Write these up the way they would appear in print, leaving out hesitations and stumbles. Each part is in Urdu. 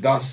10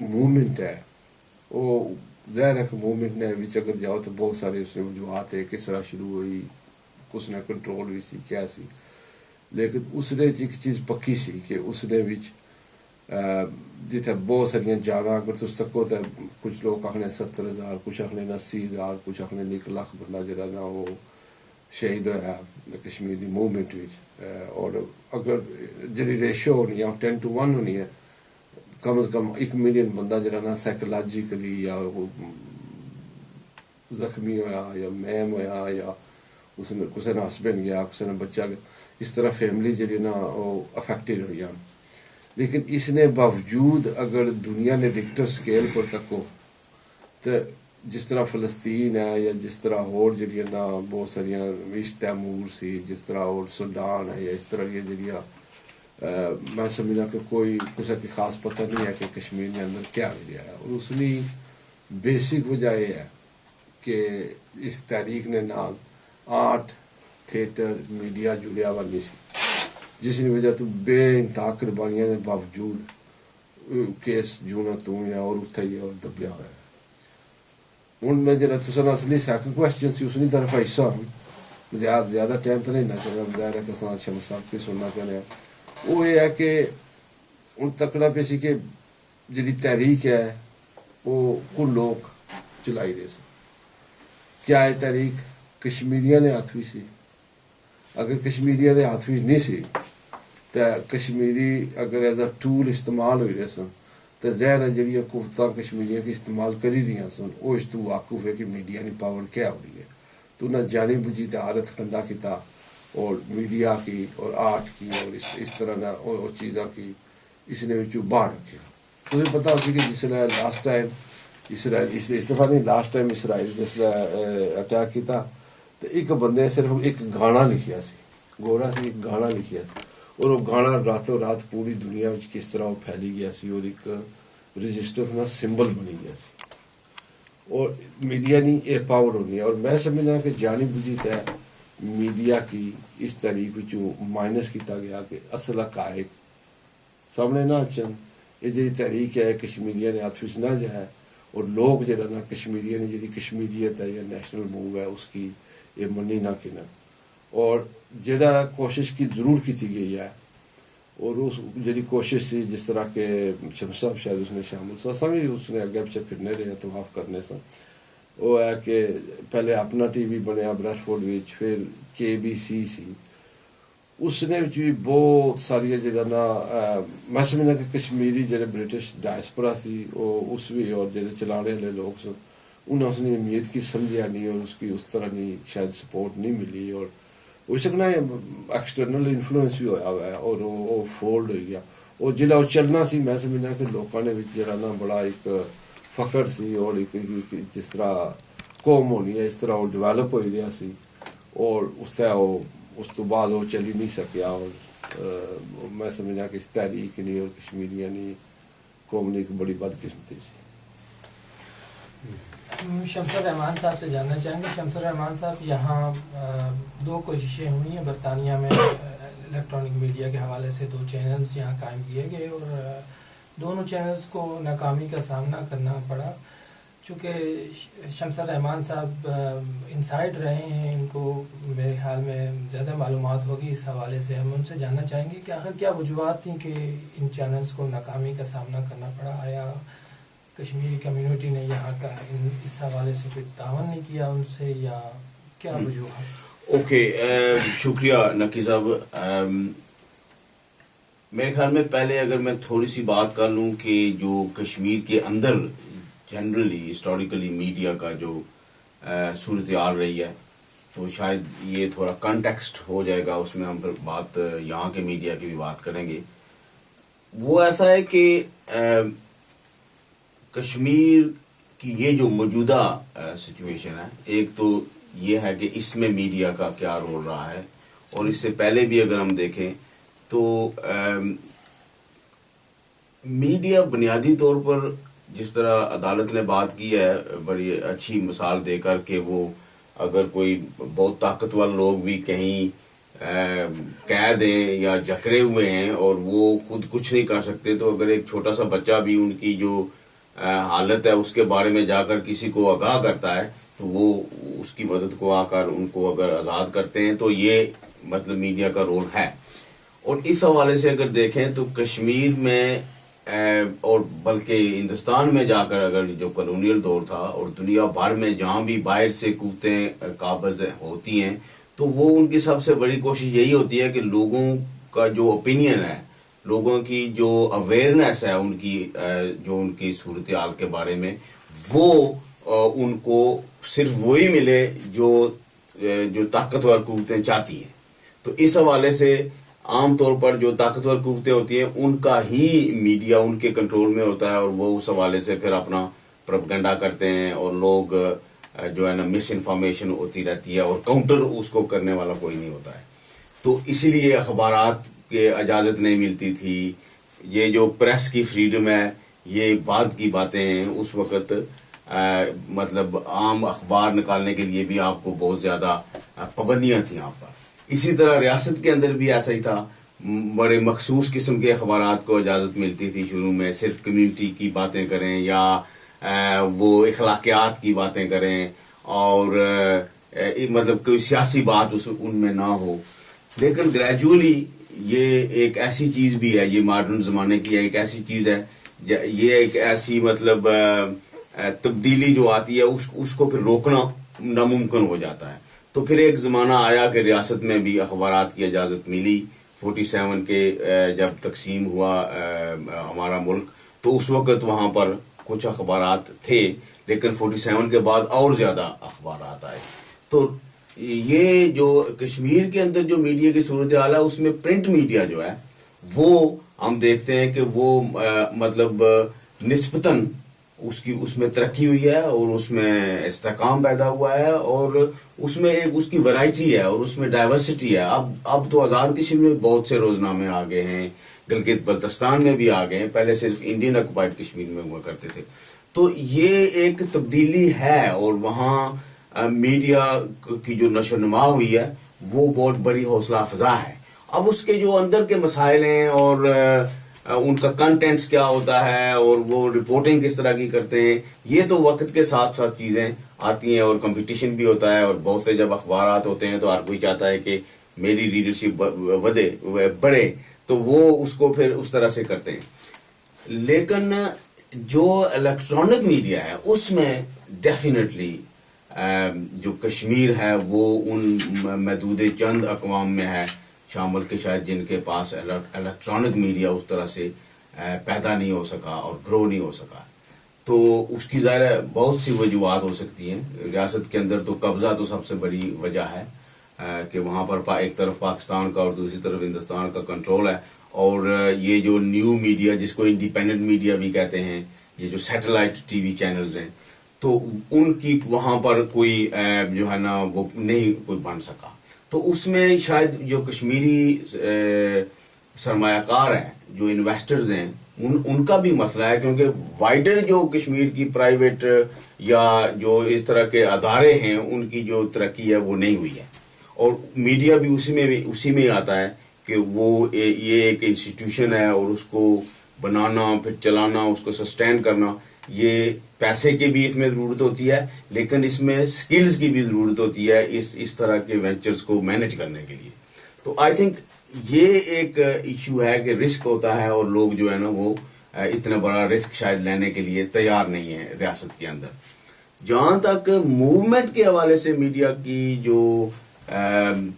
موومنٹ ہے وہ ظاہر ہے کہ موومنٹ نے بھی اگر جاؤ تو بہت سارے اس میں وجوہات ہے کس طرح شروع ہوئی کس نے کنٹرول ہوئی سی کیا سی لیکن اس نے ایک چیز پکی سی کہ اس نے بھی جتنے بہت ساریا جانا اگر تس تکو تو کچھ لوگ آخنے 70,000 کچھ آخنے 80,000 کچھ آخنے 1 لاکھ بندہ جڑا نا وہ شہید ہوا کشمیر کی موومنٹ اور اگر جی ریشو ہونی ہے 10:1 ہونی ہے کم از کم 1 ملین بندہ جڑا نا سائیکولوجیکلی یا زخمی ہویا یا میم ہویا یا اس نے کسی نے ہسبینڈ گیا کسی نے بچہ گیا اس طرح فیملی جڑی نا وہ افیکٹڈ ہوئی ہیں لیکن اس نے باوجود اگر دنیا نے ریکٹر سکیل پر تکو تو جس طرح فلسطین ہے یا جس طرح اور جڑی نا بہت ساریا ایسٹ تیمور سی جس طرح اور سوڈان ہے یا اس طرح یہ جڑیا میں سمجھنا کہ کوئی کسی کی خاص پتہ نہیں ہے کہ کشمیر کے اندر کیا ہو رہا ہے اور اس کی بیسک وجہ یہ ہے کہ اس تحریک نے نال آرٹ تھیٹر میڈیا جڑیا ہوا نہیں سی جس کی وجہ تو بے انتہا قربانیاں کے باوجود کیس جونا تو یا اور اتھا ہی اور دبیا ہوا ہے ہوں میں جب تصا اصلی سیکنڈ کوشچن سی اس کی طرف حصہ ہوں زیادہ ٹائم تو نہیں نہ چاہیے ظاہر ہے کہ شمس صاحب کی سننا چاہتے ہیں وہ یہ ہے کہ ہوں تکڑا پہ سی کہ جی تحریک ہے وہ کل لوگ چلائی رہے سن کیا ہے تحریک کشمیریاں نے ہاتھ بھی سی اگر کشمیریاں نے ہاتھ بھی نہیں سی تو کشمیری اگر ایز اے ٹول استعمال ہوئی رہے سن تو ظاہر ہے جہاں قوتاں کشمیریاں کی استعمال کری رہی سن وہ اس تو واقف ہے کہ میڈیا کی پاور کیا ہو رہی ہے تو انہیں جانی بوجھی تہارت ٹھنڈا کیتا اور میڈیا کی اور آرٹ کی اور اس طرح اور چیزاں کی اس نے باہر رکھا تمہیں پتا ہو سی کہ جس نے لاسٹ ٹائم اسرائیل اس دفعہ نہیں لاسٹ ٹائم اسرائیل جس نے اٹیک کیتا تو ایک بندے صرف ایک گانا لکھیا سی گورا سی ایک گانا لکھیا سی اور وہ گانا راتوں رات پوری دنیا میں کس طرح وہ پھیلی گیا سی اور ایک رجسٹرس نا سمبل بنی گیا سی اور میڈیا نہیں یہ پاور ہونی ہے اور میں سمجھنا کہ جانی بوجھی ہے میڈیا کی اس طریق مائنس کیتا گیا کہ اصل حقائق سامنے نہ اچھن یہ جی تحریک ہے کشمیریاں نے ہاتھ نہ جائے اور لوگ جہاں نا کشمیریاں نے جی کشمیریت ہے یا نیشنل موو ہے اس کی یہ منی نہ کہنا اور جڑا کوشش کی ضرور کی گئی ہے اور اس جی کوشش سی جس طرح کہ شمس صاحب شاید اس نے شامل سا اصل بھی اس نے اگے پیچھے پھرنے رہے طواف کرنے سا وہ ہے کہ پہلے اپنا ٹی وی بنیا برش فورڈ پھر KBC سی اس نے بھی بہت ساری جگہ نا میں سمجھنا کہ کشمیری جڑے برٹش ڈائسپورا سی وہ اس بھی اور جڑے چلانے والے لوگ سن انہیں اس نے امید کی سمجھا نہیں اور اس کی اس طرح نہیں شاید سپورٹ نہیں ملی اور ہو سکنا ایکسٹرنل انفلوئنس بھی ہوا ہوا ہے اور وہ فولڈ ہو گیا اور جلا وہ چلنا سی میں سمجھنا کہ لوگوں نے جڑا نا بڑا ایک فخر سی اور ایک جس طرح قوم ہونی ہے اس طرح وہ ڈیولپ ہو رہا سی اور اس طرح وہ اس تو بعد وہ چلی نہیں سکیا اور میں سمجھنا کہ اس تحریک نہیں اور کشمیریاں نہیں قوم نے ایک بڑی بدقسمتی سی شمس الرحمان صاحب سے جاننا چاہیں گے شمس الرحمان صاحب یہاں 2 کوششیں ہوئی ہیں برطانیہ میں الیکٹرانک میڈیا کے حوالے سے 2 چینلز یہاں قائم کیے گئے اور دونوں چینلز کو ناکامی کا سامنا کرنا پڑا چونکہ شمس الرحمان صاحب انسائڈ رہے ہیں ان کو میرے خیال میں زیادہ معلومات ہوگی اس حوالے سے ہم ان سے جاننا چاہیں گے کہ آخر کیا وجوہات تھیں کہ ان چینلز کو ناکامی کا سامنا کرنا پڑا آیا کشمیری کمیونٹی نے یہاں کا اس حوالے سے کوئی تعاون نہیں کیا ان سے یا کیا وجوہات اوکے شکریہ نقی صاحب میرے خیال میں پہلے اگر میں تھوڑی سی بات کر لوں کہ جو کشمیر کے اندر جنرلی ہسٹوریکلی میڈیا کا جو صورتحال رہی ہے تو شاید یہ تھوڑا کنٹیکسٹ ہو جائے گا اس میں ہم پھر بات یہاں کے میڈیا کی بھی بات کریں گے وہ ایسا ہے کہ کشمیر کی یہ جو موجودہ سچویشن ہے ایک تو یہ ہے کہ اس میں میڈیا کا کیا رول رہا ہے اور اس سے پہلے بھی اگر ہم دیکھیں تو میڈیا بنیادی طور پر جس طرح عدالت نے بات کی ہے بڑی اچھی مثال دے کر کہ وہ اگر کوئی بہت طاقتور لوگ بھی کہیں قید ہیں یا جکڑے ہوئے ہیں اور وہ خود کچھ نہیں کر سکتے تو اگر ایک چھوٹا سا بچہ بھی ان کی جو حالت ہے اس کے بارے میں جا کر کسی کو آگاہ کرتا ہے تو وہ اس کی مدد کو آ کر ان کو اگر آزاد کرتے ہیں تو یہ مطلب میڈیا کا رول ہے. اور اس حوالے سے اگر دیکھیں تو کشمیر میں اور بلکہ ہندوستان میں جا کر اگر جو کالونیل دور تھا اور دنیا بھر میں جہاں بھی باہر سے قوتیں قابض ہوتی ہیں تو وہ ان کی سب سے بڑی کوشش یہی ہوتی ہے کہ لوگوں کا جو اوپینین ہے, لوگوں کی جو اویئرنیس ہے ان کی جو ان کی صورتحال کے بارے میں, وہ ان کو صرف وہی ملے جو طاقتور قوتیں چاہتی ہیں. تو اس حوالے سے عام طور پر جو طاقتور قوتیں ہوتی ہیں ان کا ہی میڈیا ان کے کنٹرول میں ہوتا ہے اور وہ اس حوالے سے پھر اپنا پروپیگنڈا کرتے ہیں اور لوگ جو ہے نا مس انفارمیشن ہوتی رہتی ہے اور کاؤنٹر اس کو کرنے والا کوئی نہیں ہوتا ہے. تو اسی لیے اخبارات کے اجازت نہیں ملتی تھی. یہ جو پریس کی فریڈم ہے یہ بعد کی باتیں ہیں. اس وقت مطلب عام اخبار نکالنے کے لیے بھی آپ کو بہت زیادہ پابندیاں تھیں آپ پر. اسی طرح ریاست کے اندر بھی ایسا ہی تھا, بڑے مخصوص قسم کے اخبارات کو اجازت ملتی تھی شروع میں, صرف کمیونٹی کی باتیں کریں یا وہ اخلاقیات کی باتیں کریں اور مطلب کوئی سیاسی بات ان میں نہ ہو. لیکن گریجولی یہ ایک ایسی چیز بھی ہے, یہ ماڈرن زمانے کی ایک ایسی چیز ہے, یہ ایک ایسی مطلب تبدیلی جو آتی ہے اس کو پھر روکنا ناممکن ہو جاتا ہے. تو پھر ایک زمانہ آیا کہ ریاست میں بھی اخبارات کی اجازت ملی. 47 کے جب تقسیم ہوا ہمارا ملک تو اس وقت وہاں پر کچھ اخبارات تھے, لیکن 47 کے بعد اور زیادہ اخبارات آئے. تو یہ جو کشمیر کے اندر جو میڈیا کی صورتحال ہے اس میں پرنٹ میڈیا جو ہے وہ ہم دیکھتے ہیں کہ وہ مطلب نسبتاً اس میں ترقی ہوئی ہے اور اس میں استحکام پیدا ہوا ہے اور اس میں ایک اس کی ورائٹی ہے اور اس میں ڈائیورسٹی ہے. اب تو آزاد کشمیر میں بہت سے روزنامے آ گئے ہیں, گلگت بلتستان میں بھی آ گئے ہیں, پہلے صرف انڈین آکوپائڈ کشمیر میں ہوا کرتے تھے. تو یہ ایک تبدیلی ہے اور وہاں میڈیا کی جو نشو و نما ہوئی ہے وہ بہت بڑی حوصلہ افزا ہے. اب اس کے جو اندر کے مسائل ہیں اور ان کا کنٹینٹس کیا ہوتا ہے اور وہ رپورٹنگ کس طرح کی کرتے ہیں, یہ تو وقت کے ساتھ ساتھ چیزیں آتی ہیں اور کمپٹیشن بھی ہوتا ہے. اور بہت سے جب اخبارات ہوتے ہیں تو ہر کوئی چاہتا ہے کہ میری ریڈرشپ بڑھے تو وہ اس کو پھر اس طرح سے کرتے ہیں. لیکن جو الیکٹرانک میڈیا ہے اس میں ڈیفینیٹلی جو کشمیر ہے وہ ان محدود چند اقوام میں ہے شامل کہ شاید جن کے پاس الیکٹرانک میڈیا اس طرح سے پیدا نہیں ہو سکا اور گرو نہیں ہو سکا. تو اس کی ظاہر بہت سی وجوہات ہو سکتی ہیں. ریاست کے اندر تو قبضہ تو سب سے بڑی وجہ ہے کہ وہاں پر ایک طرف پاکستان کا اور دوسری طرف ہندوستان کا کنٹرول ہے. اور یہ جو نیو میڈیا جس کو انڈیپینڈنٹ میڈیا بھی کہتے ہیں, یہ جو سیٹلائٹ ٹی وی چینلز ہیں, تو ان کی وہاں پر کوئی جو ہے نا وہ نہیں کوئی بن سکا. تو اس میں شاید جو کشمیری سرمایہ کار ہیں, جو انویسٹرز ہیں, ان کا بھی مسئلہ ہے کیونکہ وائڈر جو کشمیر کی پرائیویٹ یا جو اس طرح کے ادارے ہیں ان کی جو ترقی ہے وہ نہیں ہوئی ہے. اور میڈیا بھی اسی میں آتا ہے کہ وہ یہ ایک انسٹیٹیوشن ہے اور اس کو بنانا پھر چلانا اس کو سسٹین کرنا, یہ پیسے کی بھی اس میں ضرورت ہوتی ہے لیکن اس میں سکلز کی بھی ضرورت ہوتی ہے اس طرح کے وینچرز کو مینج کرنے کے لیے. تو آئی تھنک یہ ایک ایشو ہے کہ رسک ہوتا ہے اور لوگ جو ہے نا وہ اتنا بڑا رسک شاید لینے کے لیے تیار نہیں ہے ریاست کے اندر. جہاں تک موومنٹ کے حوالے سے میڈیا کی جو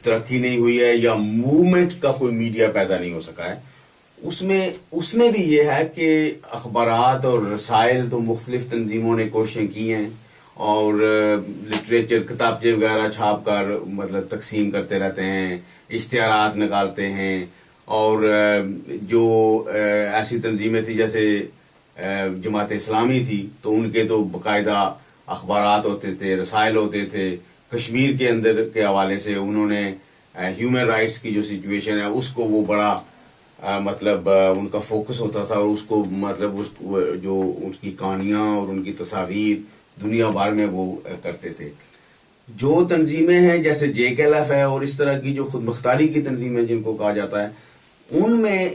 ترقی نہیں ہوئی ہے یا موومنٹ کا کوئی میڈیا پیدا نہیں ہو سکا ہے, اس میں بھی یہ ہے کہ اخبارات اور رسائل تو مختلف تنظیموں نے کوششیں کی ہیں اور لٹریچر کتابچے وغیرہ چھاپ کر مطلب تقسیم کرتے رہتے ہیں, اشتہارات نکالتے ہیں. اور جو ایسی تنظیمیں تھیں جیسے جماعت اسلامی تھی تو ان کے تو باقاعدہ اخبارات ہوتے تھے, رسائل ہوتے تھے. کشمیر کے اندر کے حوالے سے انہوں نے ہیومن رائٹس کی جو سچویشن ہے اس کو وہ بڑا مطلب ان کا فوکس ہوتا تھا اور اس کو مطلب جو ان کی کہانیاں اور ان کی تصاویر دنیا بھر میں وہ کرتے تھے. جو تنظیمیں ہیں جیسے JKLF ہے اور اس طرح کی جو خود مختاری کی تنظیمیں جن کو کہا جاتا ہے, ان میں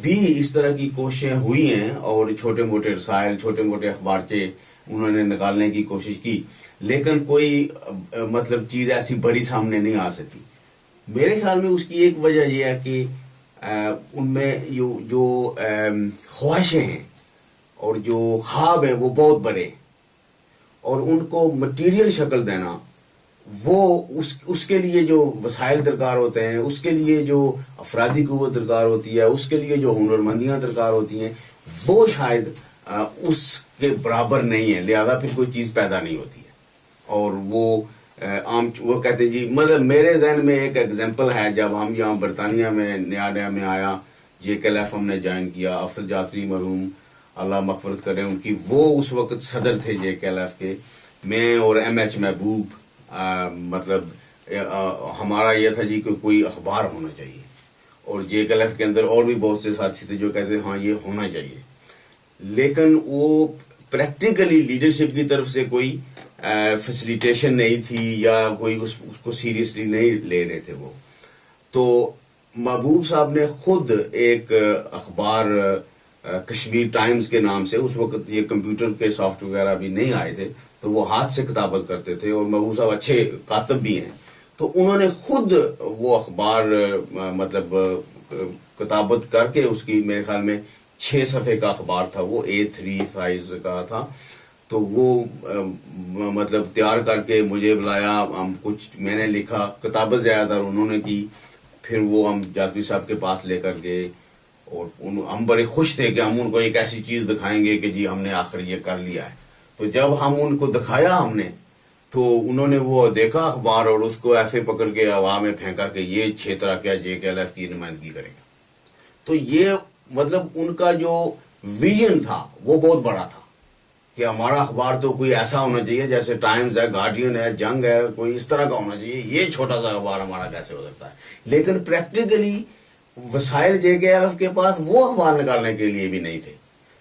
بھی اس طرح کی کوششیں ہوئی ہیں اور چھوٹے موٹے رسائل چھوٹے موٹے اخبارچے انہوں نے نکالنے کی کوشش کی، لیکن کوئی مطلب چیز ایسی بڑی سامنے نہیں آ سکی. میرے خیال میں اس کی ایک وجہ یہ ہے کہ ان میں جو خواہشیں ہیں اور جو خواب ہیں وہ بہت بڑے ہیں، اور ان کو مٹیریل شکل دینا، وہ اس کے لیے جو وسائل درکار ہوتے ہیں، اس کے لیے جو افرادی قوت درکار ہوتی ہے، اس کے لیے جو ہنرمندیاں درکار ہوتی ہیں، وہ شاید اس کے برابر نہیں ہے، لہذا پھر کوئی چیز پیدا نہیں ہوتی ہے. اور وہ کہتے ہیں جی، مطلب میرے ذہن میں ایک ایگزامپل ہے، جب ہم یہاں برطانیہ میں نیا میں آیا، JKLF ہم نے جوائن کیا، افضل جعفری مرحوم اللہ مغفرت کرے ان کی، وہ اس وقت صدر تھے JKLF کے، میں اور MH محبوب، مطلب ہمارا یہ تھا جی کہ کوئی اخبار ہونا چاہیے، اور JKLF کے اندر اور بھی بہت سے ساتھی تھے جو کہتے ہیں ہاں یہ ہونا چاہیے، لیکن وہ پریکٹیکلی لیڈرشپ کی طرف سے کوئی فیسیلیٹیشن نہیں تھی، یا کوئی اس کو سیریسلی نہیں لے رہے تھے وہ. تو محبوب صاحب نے خود ایک اخبار کشمیر ٹائمز کے نام سے، اس وقت یہ کمپیوٹر کے سافٹ وغیرہ بھی نہیں آئے تھے، تو وہ ہاتھ سے کتابت کرتے تھے، اور محبوب صاحب اچھے کاتب بھی ہیں، تو انہوں نے خود وہ اخبار مطلب کتابت کر کے، اس کی میرے خیال میں 6 صفحے کا اخبار تھا، وہ A3 سائز کا تھا، تو وہ مطلب تیار کر کے مجھے بلایا، ہم کچھ میں نے لکھا، کتابت زیادہ تر انہوں نے کی، پھر وہ ہم جعفری صاحب کے پاس لے کر گئے، اور ہم بڑے خوش تھے کہ ہم ان کو ایک ایسی چیز دکھائیں گے کہ جی ہم نے آخر یہ کر لیا ہے. تو جب ہم ان کو دکھایا ہم نے، تو انہوں نے وہ دیکھا اخبار اور اس کو ایسے پکڑ کے ہوا میں پھینکا کہ یہ چھیترا کیا JKLF کی نمائندگی کرے گا. تو یہ مطلب ان کا جو ویژن تھا وہ بہت بڑا تھا کہ ہمارا اخبار تو کوئی ایسا ہونا چاہیے جیسے ٹائمز ہے، گارڈین ہے، جنگ ہے، کوئی اس طرح کا ہونا چاہیے، یہ چھوٹا سا اخبار ہمارا کیسے ہو سکتا ہے. لیکن پریکٹیکلی وسائل JKLF کے پاس وہ اخبار نکالنے کے لیے بھی نہیں تھے.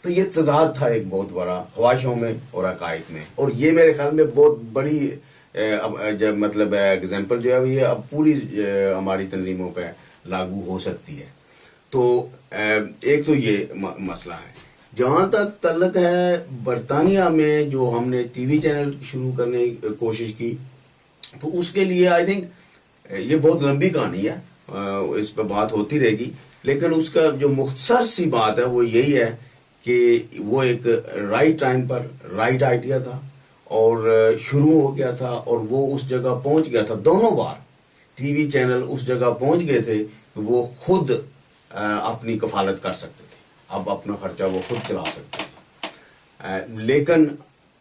تو یہ تضاد تھا ایک بہت بڑا خواہشوں میں اور عقائد میں، اور یہ میرے خیال میں بہت بڑی جب مطلب ایگزامپل جو ہے یہ اب پوری ہماری تنظیموں پہ لاگو ہو سکتی ہے. تو ایک تو یہ مسئلہ ہے. جہاں تک تعلق ہے برطانیہ میں جو ہم نے ٹی وی چینل شروع کرنے کی کوشش کی، تو اس کے لیے آئی تھنک یہ بہت لمبی کہانی ہے، اس پہ بات ہوتی رہے گی، لیکن اس کا جو مختصر سی بات ہے وہ یہی ہے کہ وہ ایک رائٹ ٹائم پر رائٹ آئیڈیا تھا، اور شروع ہو گیا تھا، اور وہ اس جگہ پہنچ گیا تھا. دونوں بار ٹی وی چینل اس جگہ پہنچ گئے تھے کہ وہ خود اپنی کفالت کر سکتے تھے، اب اپنا خرچہ وہ خود چلا سکتے تھے. لیکن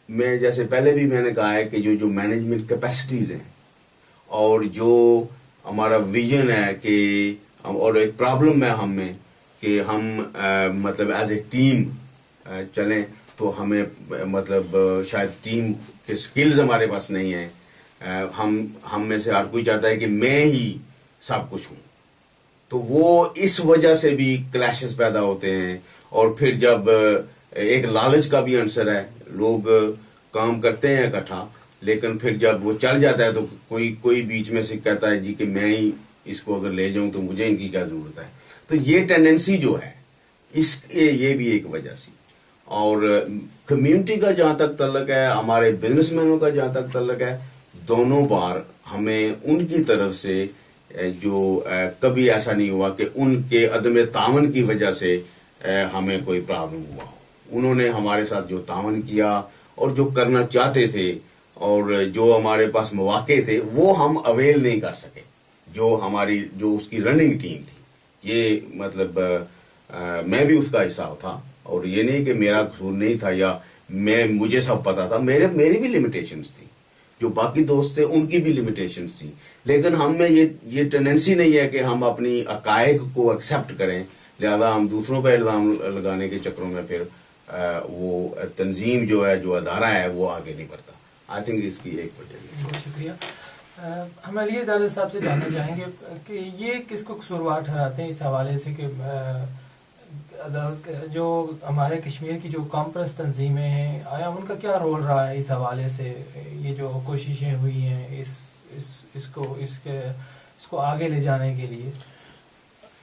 میں جیسے پہلے بھی میں نے کہا ہے کہ جو مینجمنٹ کیپیسٹیز ہیں اور جو ہمارا ویژن ہے کہ اور ایک پرابلم ہے ہم میں کہ ہم مطلب ایز اے ٹیم چلیں، تو ہمیں مطلب شاید ٹیم کے سکلز ہمارے پاس نہیں ہیں. ہم میں سے ہر کوئی چاہتا ہے کہ میں ہی سب کچھ ہوں، تو وہ اس وجہ سے بھی کلیشز پیدا ہوتے ہیں. اور پھر جب ایک لالچ کا بھی عنصر ہے، لوگ کام کرتے ہیں اکٹھا، لیکن پھر جب وہ چل جاتا ہے تو کوئی بیچ میں سے کہتا ہے جی کہ میں ہی اس کو اگر لے جاؤں تو مجھے ان کی کیا ضرورت ہے. تو یہ ٹینڈنسی جو ہے یہ بھی ایک وجہ سی. اور کمیونٹی کا جہاں تک تعلق ہے، ہمارے بزنس مینوں کا جہاں تک تعلق ہے، دونوں بار ہمیں ان کی طرف سے جو کبھی ایسا نہیں ہوا کہ ان کے عدم تعاون کی وجہ سے ہمیں کوئی پرابلم ہوا ہو. انہوں نے ہمارے ساتھ جو تعاون کیا اور جو کرنا چاہتے تھے اور جو ہمارے پاس مواقع تھے وہ ہم اویل نہیں کر سکے. جو اس کی رننگ ٹیم تھی، یہ مطلب میں بھی اس کا حصہ تھا، اور یہ نہیں کہ میرا قصور نہیں تھا یا مجھے سب پتا تھا، میری بھی لمیٹیشنز تھی، جو باقی دوست تھے ان کی بھی لمیٹیشنز تھی. لیکن ہم میں یہ ٹینڈنسی نہیں ہے کہ ہم اپنی عقائد کو ایکسیپٹ کریں، لہذا ہم دوسروں پہ الزام لگانے کے چکروں میں پھر وہ تنظیم جو ہے، جو ادارہ ہے، وہ آگے نہیں بڑھتا. آئی تھنک اس کی ایک وجہ ہے. بہت شکریہ. ہم علی دادر صاحب سے جاننا چاہیں گے کہ یہ کس کو قصوروار ٹھہراتے ہیں اس حوالے سے کہ جو ہمارے کشمیر کی جو کانفرنس تنظیمیں ہیں، آیا ان کا کیا رول رہا ہے اس حوالے سے؟ یہ جو کوششیں ہوئی ہیں اس کو آگے لے جانے کے لیے.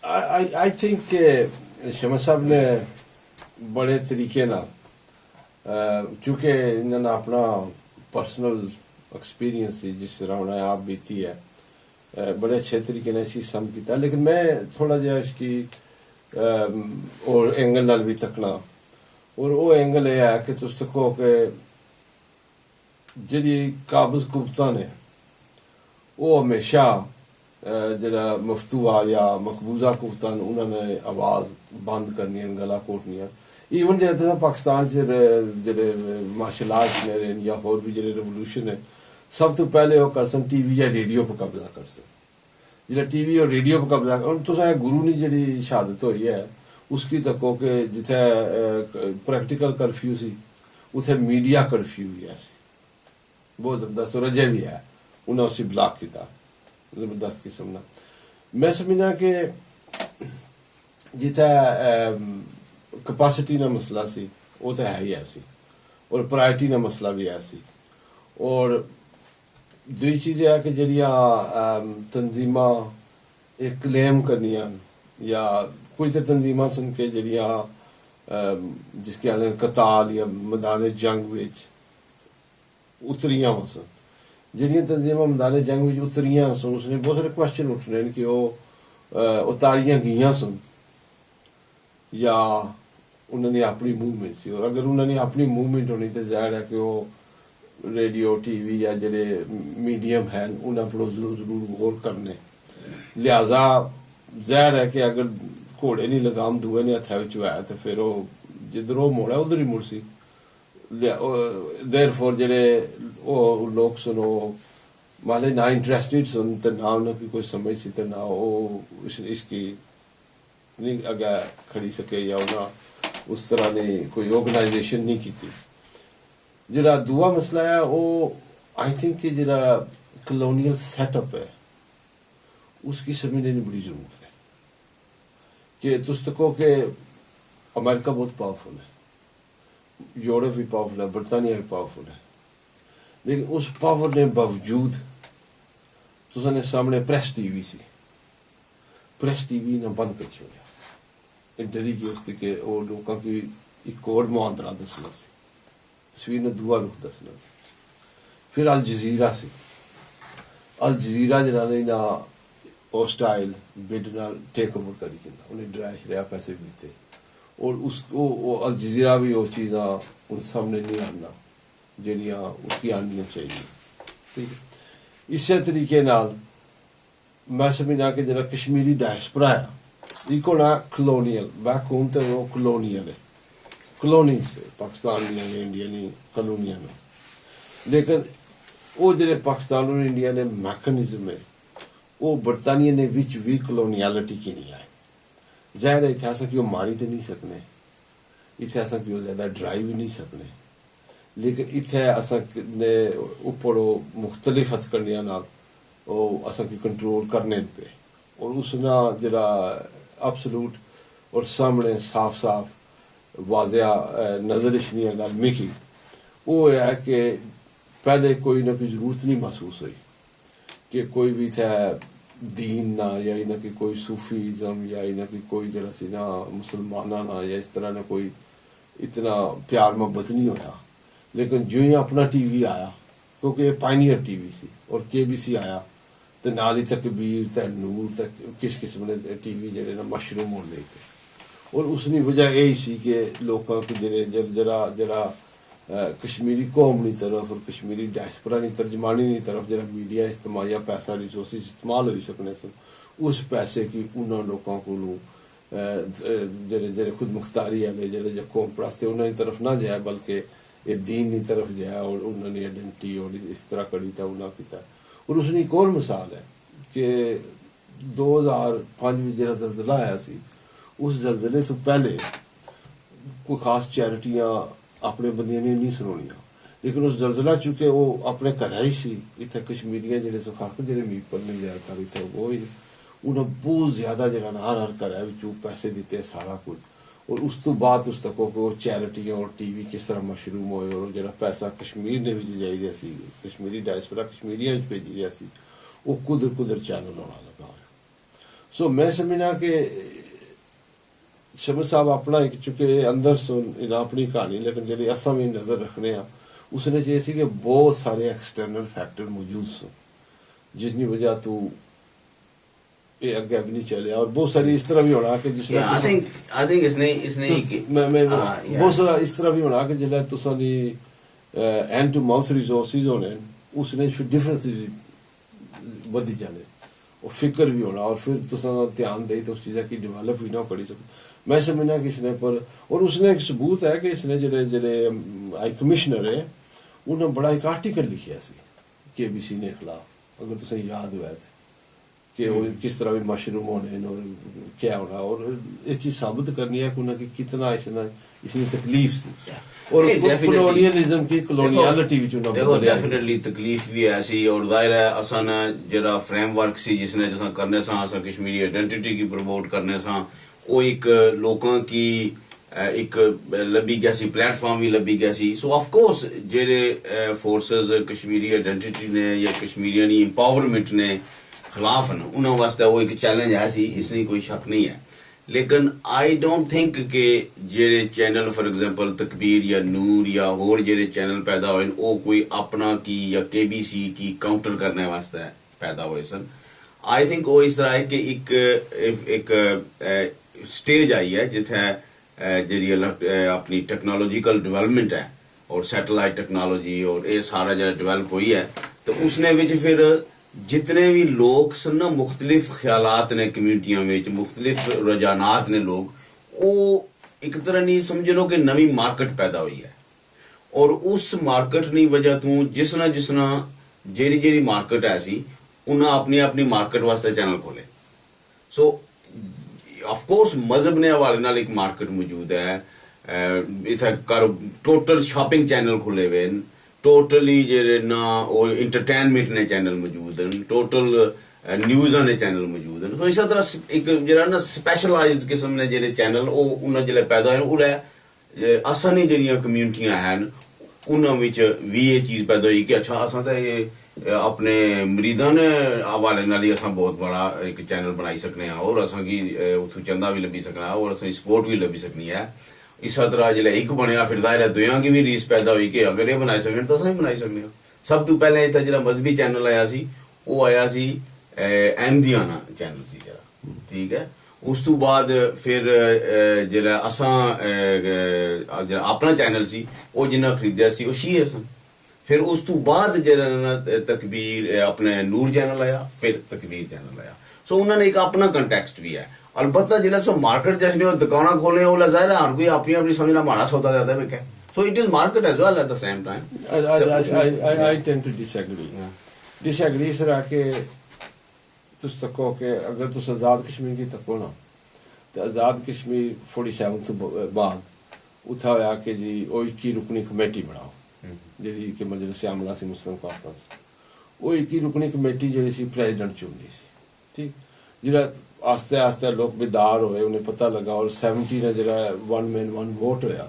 آئی تھنک کہ شمع صاحب نے بڑے طریقے چونکہ انہوں نے اپنا پرسنل ایکسپیرینس سی جس طرح انہیں آپ بیتی ہے بڑے اچھے طریقے نے اسی سم کیتا، لیکن میں تھوڑا جہا اس کی اور اینگل نال بھی تکنا، اور وہ اینگل یہ ہے کہ تس تکو کہ جڑی قابض قوتاں نے وہ ہمیشہ جڑا مفتوا یا مقبوضہ قوتاں انہوں نے آواز بند کرنی، گلا کوٹنی، ایون جڑے پاکستان جڑے مارشل آرٹ نے یا ہور بھی جڑے ریولوشن ہے، سب تو پہلے وہ کرسن ٹی وی یا ریڈیو پہ قبضہ کرسن، جڑا ٹی وی اور ریڈیو پہ قبضہ کر تو گرو نے جڑی شہادت ہوئی ہے اس کی تکو کہ جتھے پریکٹیکل کرفیو سی اتنے میڈیا کرفیو بھی ہے بہت زبردست، رجے بھی ہے انہیں اسی بلاک کیتا زبردست قسم کا۔ میں سمجھنا کہ جتھے کیپیسٹی کا مسئلہ سی وہ تو ہے ہی ایسی، اور پرائرٹی کا مسئلہ بھی ایسی، اور دوئی چیز ہے کہ جڑیاں تنظیماں ایک کلیم کرنیاں یا کچھ تو تنظیماں سن کے جڑیاں جس کے آنے قتال یا میدان جنگ وچ اتریاں ہو سن، جڑیاں تنظیماں میدان جنگ وچ اتریاں سن اس نے بہت سارے کوشچن اٹھنے کہ وہ اتاریاں گئیاں سن یا انہوں نے اپنی موومنٹ سی، اور اگر انہوں نے اپنی موومنٹ ہونی تو ظاہر ہے کہ وہ ریڈیو ٹی وی یا جڑے میڈیم ہیں انہوں پر ضرور غور کرنے، لہذا ظاہر ہے کہ اگر گھوڑے نہیں لگام دوے نے ہتھے وچ ہوا تو پھر وہ جدھر وہ موڑا ادھر ہی مڑ سی، دیر فور جڑے وہ لوگ سن وہ مالے نہ انٹرسٹڈ سن تو نہ انہوں کی کوئی سمجھ سی تو نہ وہ اس کی نہیں اگے کھڑی سکے یا انہیں اس طرح نے کوئی آرگنائزیشن نہیں کی تھی۔ جڑا دوسرا مسئلہ ہے وہ آئی تھنک کہ جڑا کلونیل سیٹ اپ ہے اس کی سمجھنے کی بڑی ضرورت ہے کہ تس تکو کہ امریکہ بہت پاورفل ہے، یورپ بھی پاورفل ہے، برطانیہ بھی پاورفل ہے، لیکن اس پاور نے باوجود تو نے سامنے پریس ٹی وی سی، پریس ٹی وی نے بند کر چھوڑیا ڈری کی اس کہ وہ لوگوں کی ایک اور معاندرہ دسنا سی، تصویر نے دعا رخ دسنا سی۔ پھر الجزیرہ سی، الجزیرہ جنہاں نے نا ہوسٹائل بڈ نال ٹیک اوور کری کیندا انہیں ڈرایا شرایا پیسے بھی دیتے، اور اس کو الجزیرہ بھی وہ چیزاں ان سامنے نہیں آنا جڑیاں اس کی آنیاں چاہیے، ٹھیک ہے۔ اسی طریقے نال میں سمجھنا کہ جڑا کشمیری ڈائسپورا ہے ایک ہونا کلونیل بیک ہوم تو وہ کلونیل ہے، کلونی سے پاکستان نے انڈیا نے کلونیاں نے، لیکن وہ جڑے پاکستان اور انڈیا نے میکنزم ہے وہ برطانیہ نے وچ بھی کلونیالٹی کی نہیں آئے، ظاہر ہے اتنے ایسا کہ وہ ماری تو نہیں سکنے، اتنے ایسا کہ وہ زیادہ ڈرائی بھی نہیں سکنے، لیکن اتنے ایسا نے اوپر وہ مختلف ہتھکڑیاں نال وہ ایسا کی کنٹرول کرنے پہ، اور اس نا جڑا ایبسلوٹ اور سامنے صاف صاف واضح نظر اشنی گل مکی وہ ہے کہ پہلے کوئی نہ کوئی ضرورت نہیں محسوس ہوئی کہ کوئی بھی تھا دین نہ یا انہیں کی کوئی صوفیزم یا انہیں کی کوئی جڑا سی نا مسلمانہ نہ یا اس طرح نہ کوئی اتنا پیار محبت نہیں ہوتا، لیکن جو ہی اپنا ٹی وی آیا کیونکہ یہ پائنیئر ٹی وی سی اور کے بی سی آیا تو نال ہی تکبیر تے نور تے کس قسم نے ٹی وی جڑے نا مشروم ہو لے کے، اور اس کی وجہ یہی سی کہ لوگوں کو جڑا کشمیری قوم کی طرف اور کشمیری ڈائسپورا کی ترجمانی کی طرف جڑا میڈیا استعمال یا پیسہ ریسورسز استعمال ہوئی سکنے سن، اس پیسے کی انہوں لوگوں کو جڑے خود مختاری والے جڑے قوم پرستے انہوں کی طرف نہ جائے بلکہ یہ دین کی طرف جائے، اور انہوں نے آئیڈینٹی اور اس طرح کری تھا انہوں کیتا۔ اور اس نے ایک اور مثال ہے کہ 2005 میں جڑا زلزلہ آیا سی اس زلزلے تو پہلے کوئی خاص چیریٹیاں اپنے بندیاں نے نہیں سنونیاں، لیکن اس زلزلہ چونکہ وہ اپنے گھر ہی سی اتنے کشمیریاں جڑے سو خاص کر جڑے میپل نے زیادہ تر اتنے وہ انہیں بہت زیادہ جڑا نا ہر گھر ہے پیسے دیتے سارا کچھ، اور اس تو بعد اس تک وہ چیریٹیاں اور ٹی وی کس طرح مشروم ہوئے، اور جڑا پیسہ کشمیر نے بھی جائی رہا سی کشمیری ڈائسپورا کشمیریاں بھیجی رہا سی وہ قدر چینل ہونا لگا ہوا، سو میں سمجھنا کہ شمس صاحب اپنا ایک چونکہ اندر سن اپنی کہانی لیکن جی اصا بھی نظر رکھنے ہاں اس نے چاہیے سی کہ بہت سارے ایکسٹرنل فیکٹر موجود سن جس کی وجہ تو یہ اگے بھی نہیں چلے اور بہت ساری اس طرح بھی ہونا کہ جس بہت سارا اس طرح بھی ہونا کہ جلد تصا ہینڈ ٹو ماؤتھ ریسورسز ہونے اس نے پھر ڈفرینس بدی جانے اور فکر بھی ہونا اور پھر تصا دھیان دے تو اس چیزیں کی ڈیولپ بھی نہ کری سکے میں سمجھنا کہ اس نے پر اور اس نے ایک ثبوت ہے کہ اس نے جڑے ہائی کمشنر ہے انہوں نے بڑا ایک آرٹیکل لکھیا سی کے بی سی نے خلاف اگر تصا یاد ہوا ہے کہ وہ کس طرح بھی مشروم ہونے اور کیا ہونا اور یہ چیز ثابت کرنی ہے کہ انہوں کی کتنا اس نے تکلیف سی اور کلونیلزم کی کلونیالٹی ڈیفینیٹلی تکلیف بھی ایسی اور ظاہر ہے اساں نے جڑا فریم ورک سی جس نے جساں کرنے سا اساں کشمیری آئیڈینٹی کی پروموٹ کرنے سا وہ ایک لوکاں کی ایک لبی گیا سی پلیٹ فارم بھی لبی گیا سی سو آف کورس جڑے فورسز کشمیری آئیڈینٹی نے یا کشمیریاں دی امپاورمنٹ نے خلاف ہیں انہوں واسطے وہ ایک چیلنج ہے سی اس میں کوئی شک نہیں ہے لیکن آئی ڈونٹ تھنک کہ جڑے چینل فار ایگزامپل تکبیر یا نور یا اور جڑے چینل پیدا ہوئے وہ کوئی اپنا کی یا کے بی سی کی کاؤنٹر کرنے واسطے پیدا ہوئے سن آئی تھنک وہ اس طرح ہے کہ ایک سٹیج آئی ہے جتھے جی اپنی ٹیکنالوجیکل ڈیولپمنٹ ہے اور سیٹلائٹ ٹیکنالوجی اور یہ سارا جڑا ڈیولپ ہوئی ہے تو اس نے پھر جتنے بھی لوگ سن نا مختلف خیالات نے کمیونٹیاں میں مختلف رجحانات نے لوگ وہ ایک طرح نہیں سمجھ لو کہ نوی مارکیٹ پیدا ہوئی ہے اور اس مارکیٹ کی وجہ تو جسنا جیڑی مارکیٹ ہے سی انہیں اپنی اپنی مارکیٹ واسطے چینل کھولے سو آف کورس مذہب نے حوالے نال ایک مارکیٹ موجود ہے اتنے ٹوٹل شاپنگ چینل کھلے ہوئے ٹوٹلی جڑے نا اور انٹرٹینمنٹ نے چینل موجود ہیں ٹوٹل نیوزاں نے چینل موجود ہیں سو اسی طرح ایک جڑا نا سپیشلائزڈ قسم نے جڑے چینل وہ انہاں جڑے پیدا ہوئے وہ اساں جڑیاں کمیونٹیاں ہیں انہاں وچ بھی یہ چیز پیدا ہوئی کہ اچھا اساں تے یہ اپنے مریداں نے حوالے نال ہی اساں بہت بڑا ایک چینل بنائی سکنے ہیں اور اساں کی اتھوں چندہ بھی لبھی سکنا اور اساں سپورٹ بھی لبھی سکنی ہے اس طرح جلے ایک بنیا پھر ظاہر دویاں کی بھی ریس پیدا ہوئی کہ اگر یہ بنائی سکنے تو اساں بھی بنائی سکنے سب تو پہلے اتنا جڑا مذہبی چینل آیا سی وہ آیا سی احمدیانہ چینل سی جرا ٹھیک ہے اس تو بعد پھر جڑا اساں اپنا چینل سی وہ جنہ خریدیا سی وہ شیعہ سن پھر اس تو بعد جڑا تکبیر اپنے نور چینل آیا پھر تکبیر چینل آیا سو انہوں نے ایک اپنا کنٹیکسٹ بھی ہے البتہ جلد سو مارکیٹ جیسے دکانہ کھولے وہ ظاہر ہے ہر کوئی اپنی سمجھنا ہمارا سودا زیادہ بکے so it is market as well at the same time I tend to disagree اس طرح کہ تس تکو کہ اگر تس آزاد کشمیر کی تکو نا تو آزاد کشمیر 47 تو بعد اتھا ہوا کہ جی وہ 21 رکنی کمیٹی بناؤ جی کہ مجلس عاملہ سی مسلم کانفرنس وہ 21 رکنی کمیٹی جی سی پریزیڈنٹ چننی سی ٹھیک جہاں آہستہ آہستہ لوگ بیدار ہوئے انہیں پتہ لگا اور 70 نے جڑا ون مین ون ووٹ ہویا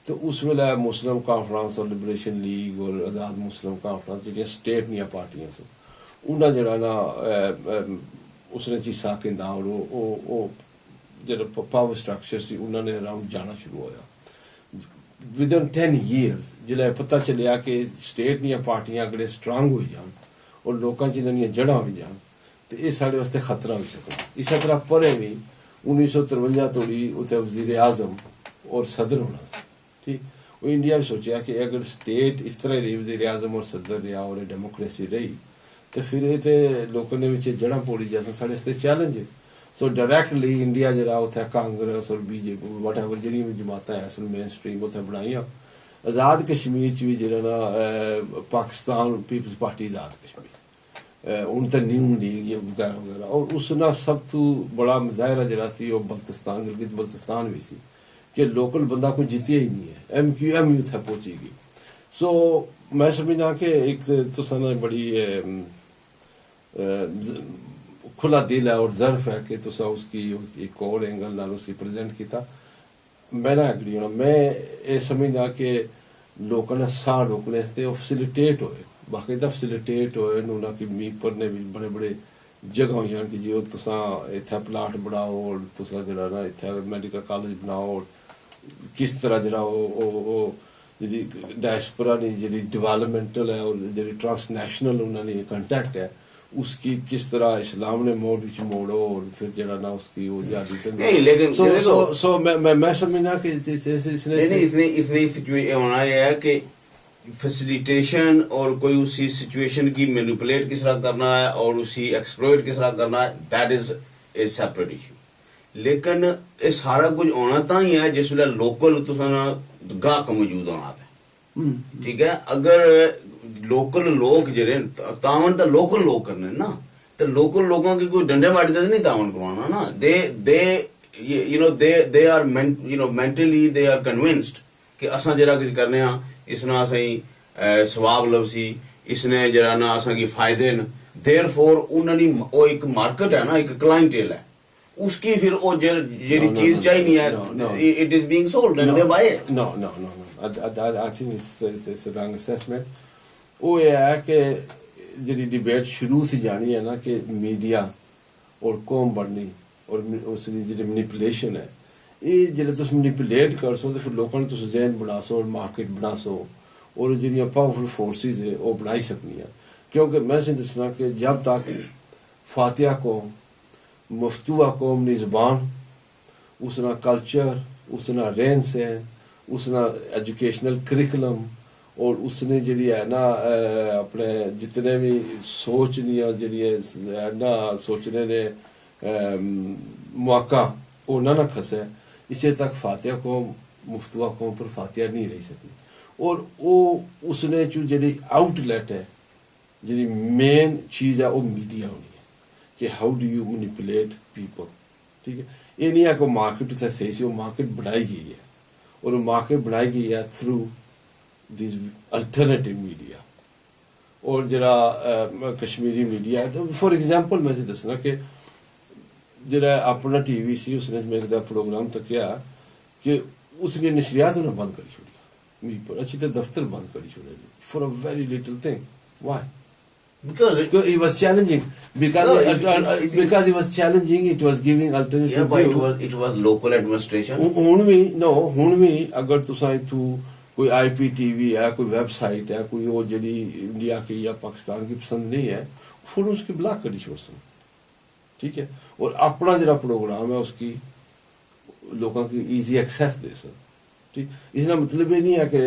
تو اس ویلے مسلم کانفرنس اور لبریشن لیگ اور آزاد مسلم کانفرنس جہاں سٹیٹ نیا پارٹیاں سن انہیں جڑا نا اس نے چیزاں کہنا اور وہ جڑا پاور سٹرکچر سی انہوں نے اراؤنڈ جانا شروع ہویا ودن 10 years جلے پتہ چلیا کہ سٹیٹ نیا پارٹیاں اگڑے سٹرانگ ہوئی جان اور لوگوں چ جڑاں ہوئی جان تو یہ سارے واسطے خطرہ ہو سکتا اسی طرح پرے بھی 1953 توڑی اتنے وزیر اعظم اور صدر ہونا سی ٹھیک وہ انڈیا بھی سوچا کہ اگر اسٹیٹ اس طرح رہی وزیر اعظم اور صدر رہا اور ڈیموکریسی رہی تو پھر یہ تو لوگوں نے جڑاں پوڑی جاتا سارے واسطے چیلنج ہے سو ڈائریکٹلی انڈیا جڑا اتنے کانگریس اور B J P what ever جہاں بھی جماعتیں اصل مین اسٹریم اتنے بنائی آزاد کشمیر بھی جڑا نا پاکستان پیپلز پارٹی آزاد کشمیر ان تے نیو لیگ یا وغیرہ وغیرہ اور اس نا سب تو بڑا مظاہرہ جڑا سی وہ بلتستان گلگت بلتستان بھی سی کہ لوکل بندہ کوئی جیتیا ہی نہیں ہے ایم کیو ایم اتنے پہنچی گئی سو میں سمجھنا کہ ایک تو سنا بڑی کھلا دل ہے اور ظرف ہے کہ تسا اس کی ایک اور اینگل نال اس کی پریزنٹ کیتا میں نہ ایگری ہونا میں یہ سمجھنا کہ لوگوں نے ساہ روکنے سے وہ فیسیلیٹیٹ ہوئے باقاعدہ فیسیلیٹیٹ ہوئے انہوں کی میپر نے بھی بڑے بڑے جگہ ہوئی کہ جی تساں اتنے پلاٹ بناؤ اور تساں جڑا نا اتنے میڈیکل کالج بناؤ اور کس طرح جڑا وہ جی ڈائسپورا نے جی ڈیولپمنٹل ہے اور جی ٹرانس نیشنل انہوں نے کنٹیکٹ ہے اس کی کس طرح اسلام نے موڑو اور پھر جڑا نا اس کی وہ لیکن سو میں سمجھنا کہ اس نے ہونا یہ ہے کہ فیسیلیٹیشن اور کوئی اسی سچویشن کی مینیپولیٹ کس طرح کرنا ہے اور اسی ایکسپلوئٹ کس طرح کرنا ہے that is a separate issue. لیکن یہ سارا کچھ ہونا تا ہی ہے جس ویلے لوکل گاہک موجود ہونا ہے. ٹھیک ہے, اگر لوکل لوگ جڑے تعاون تو لوکل لوگ کرنے نا, تو لوکل لوگوں کی کوئی ڈنڈے باٹی نہیں تعاون کروانا نا. They are mentally they are convinced کہ اصا جرا کچھ کرنے ہاں اس نے اصل سواب لوسی اس نے جرا نا اصا کی فائدے ن دیر فور انہوں نے وہ ایک مارکیٹ ہے نا, ایک کلائنٹیل ہے, اس کی پھر وہ جی چیز چاہیے ہے it is being sold and they buy it. No no no no I think it's wrong assessment. وہ یہ ہے کہ جی ڈبیٹ شروع سے جانی ہے نا کہ میڈیا اور قوم بڑھنی اور اس کی جی منیپولیشن ہے یہ جب تم منیپولیٹ کر سو تو پھر لوگوں نے تم ذہن بنا سو اور مارکیٹ بنا سو اور جہاں پاورفل فورسز ہے وہ بنائی سکنی ہیں. کیونکہ میں سے دسنا کہ جب تک فاتحہ قوم مفتوح قوم نی زبان اس نا کلچر اس نا رہن سہن اس نا ایجوکیشنل کریکولم اور اس نے جڑی ہے نا اپنے جتنے بھی سوچنیاں جڑی ہے نا سوچنے نے موقع وہ نہ کھسے اسے تک فاتحہ قوم مفتوح قوم پر فاتحہ نہیں رہی سکتی. اور وہ اس نے جو جڑی آؤٹ لیٹ ہے جی مین چیز ہے وہ میڈیا ہونی ہے کہ how do you manipulate people. ٹھیک ہے, یہ نہیں ہے کہ مارکیٹ اتنا صحیح سے وہ مارکیٹ بنائی گئی ہے اور وہ مارکیٹ بنائی گئی ہے تھرو دیز الٹرنیٹیو میڈیا. اور جڑا کشمیری میڈیا ہے تو فار ایگزامپل میں سے دسنا کہ جڑا اپنا ٹی وی سی اس نے میں ایک پروگرام تکیا کہ اس نے نشریات انہیں بند کری چھوڑیا می پر اچھی طرح دفتر بند کری چھوڑیا for a very little thing. Why? Because it was challenging. Because he was challenging, it was giving alternative. Yeah, but it was local administration. ہن بھی اگر تساں اتھوں کوئی آئی پی ٹی وی ہے, کوئی ویب سائٹ ہے, کوئی وہ جڑی انڈیا کی یا پاکستان کی پسند نہیں ہے, پھر اس کی بلاک کری چھوڑ سن. ٹھیک ہے, اور اپنا جڑا پروگرام ہے اس کی لوگوں کی ایزی ایکسیس دے سن. ٹھیک, اس کا مطلب یہ نہیں ہے کہ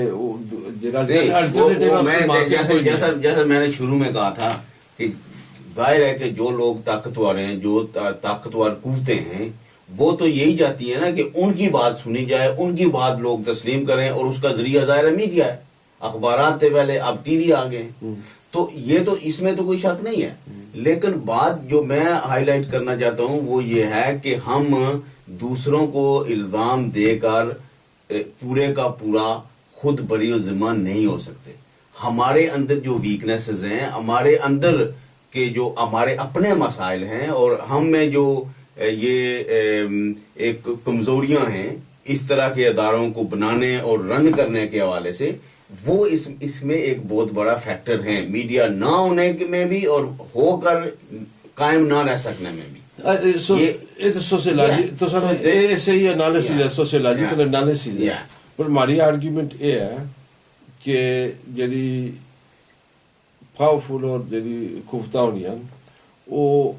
جیسا میں نے شروع میں کہا تھا کہ ظاہر ہے کہ جو لوگ طاقتور ہیں, جو طاقتور قوتیں ہیں, وہ تو یہی چاہتی ہیں نا کہ ان کی بات سنی جائے, ان کی بات لوگ تسلیم کریں, اور اس کا ذریعہ ظاہر ہے میڈیا ہے. اخبارات تھے پہلے, اب ٹی وی آ گئے, تو یہ تو اس میں تو کوئی شک نہیں ہے. لیکن بات جو میں ہائی لائٹ کرنا چاہتا ہوں وہ یہ ہے کہ ہم دوسروں کو الزام دے کر پورے کا پورا خود بری و ذمہ نہیں ہو سکتے. ہمارے اندر جو ویکنیسز ہیں, ہمارے اندر کے جو ہمارے اپنے مسائل ہیں, اور ہم میں جو یہ ایک کمزوریاں ہیں اس طرح کے اداروں کو بنانے اور رن کرنے کے حوالے سے, وہ اس میں ایک بہت بڑا فیکٹر ہے. میڈیا نہ ہونے میں بھی اور ہو کر قائم نہ رہ سکنے میں بھی. پر ہماری آرگیومنٹ یہ ہے کہ جڑی پاورفل اور جڑی خفتہ ہونی وہ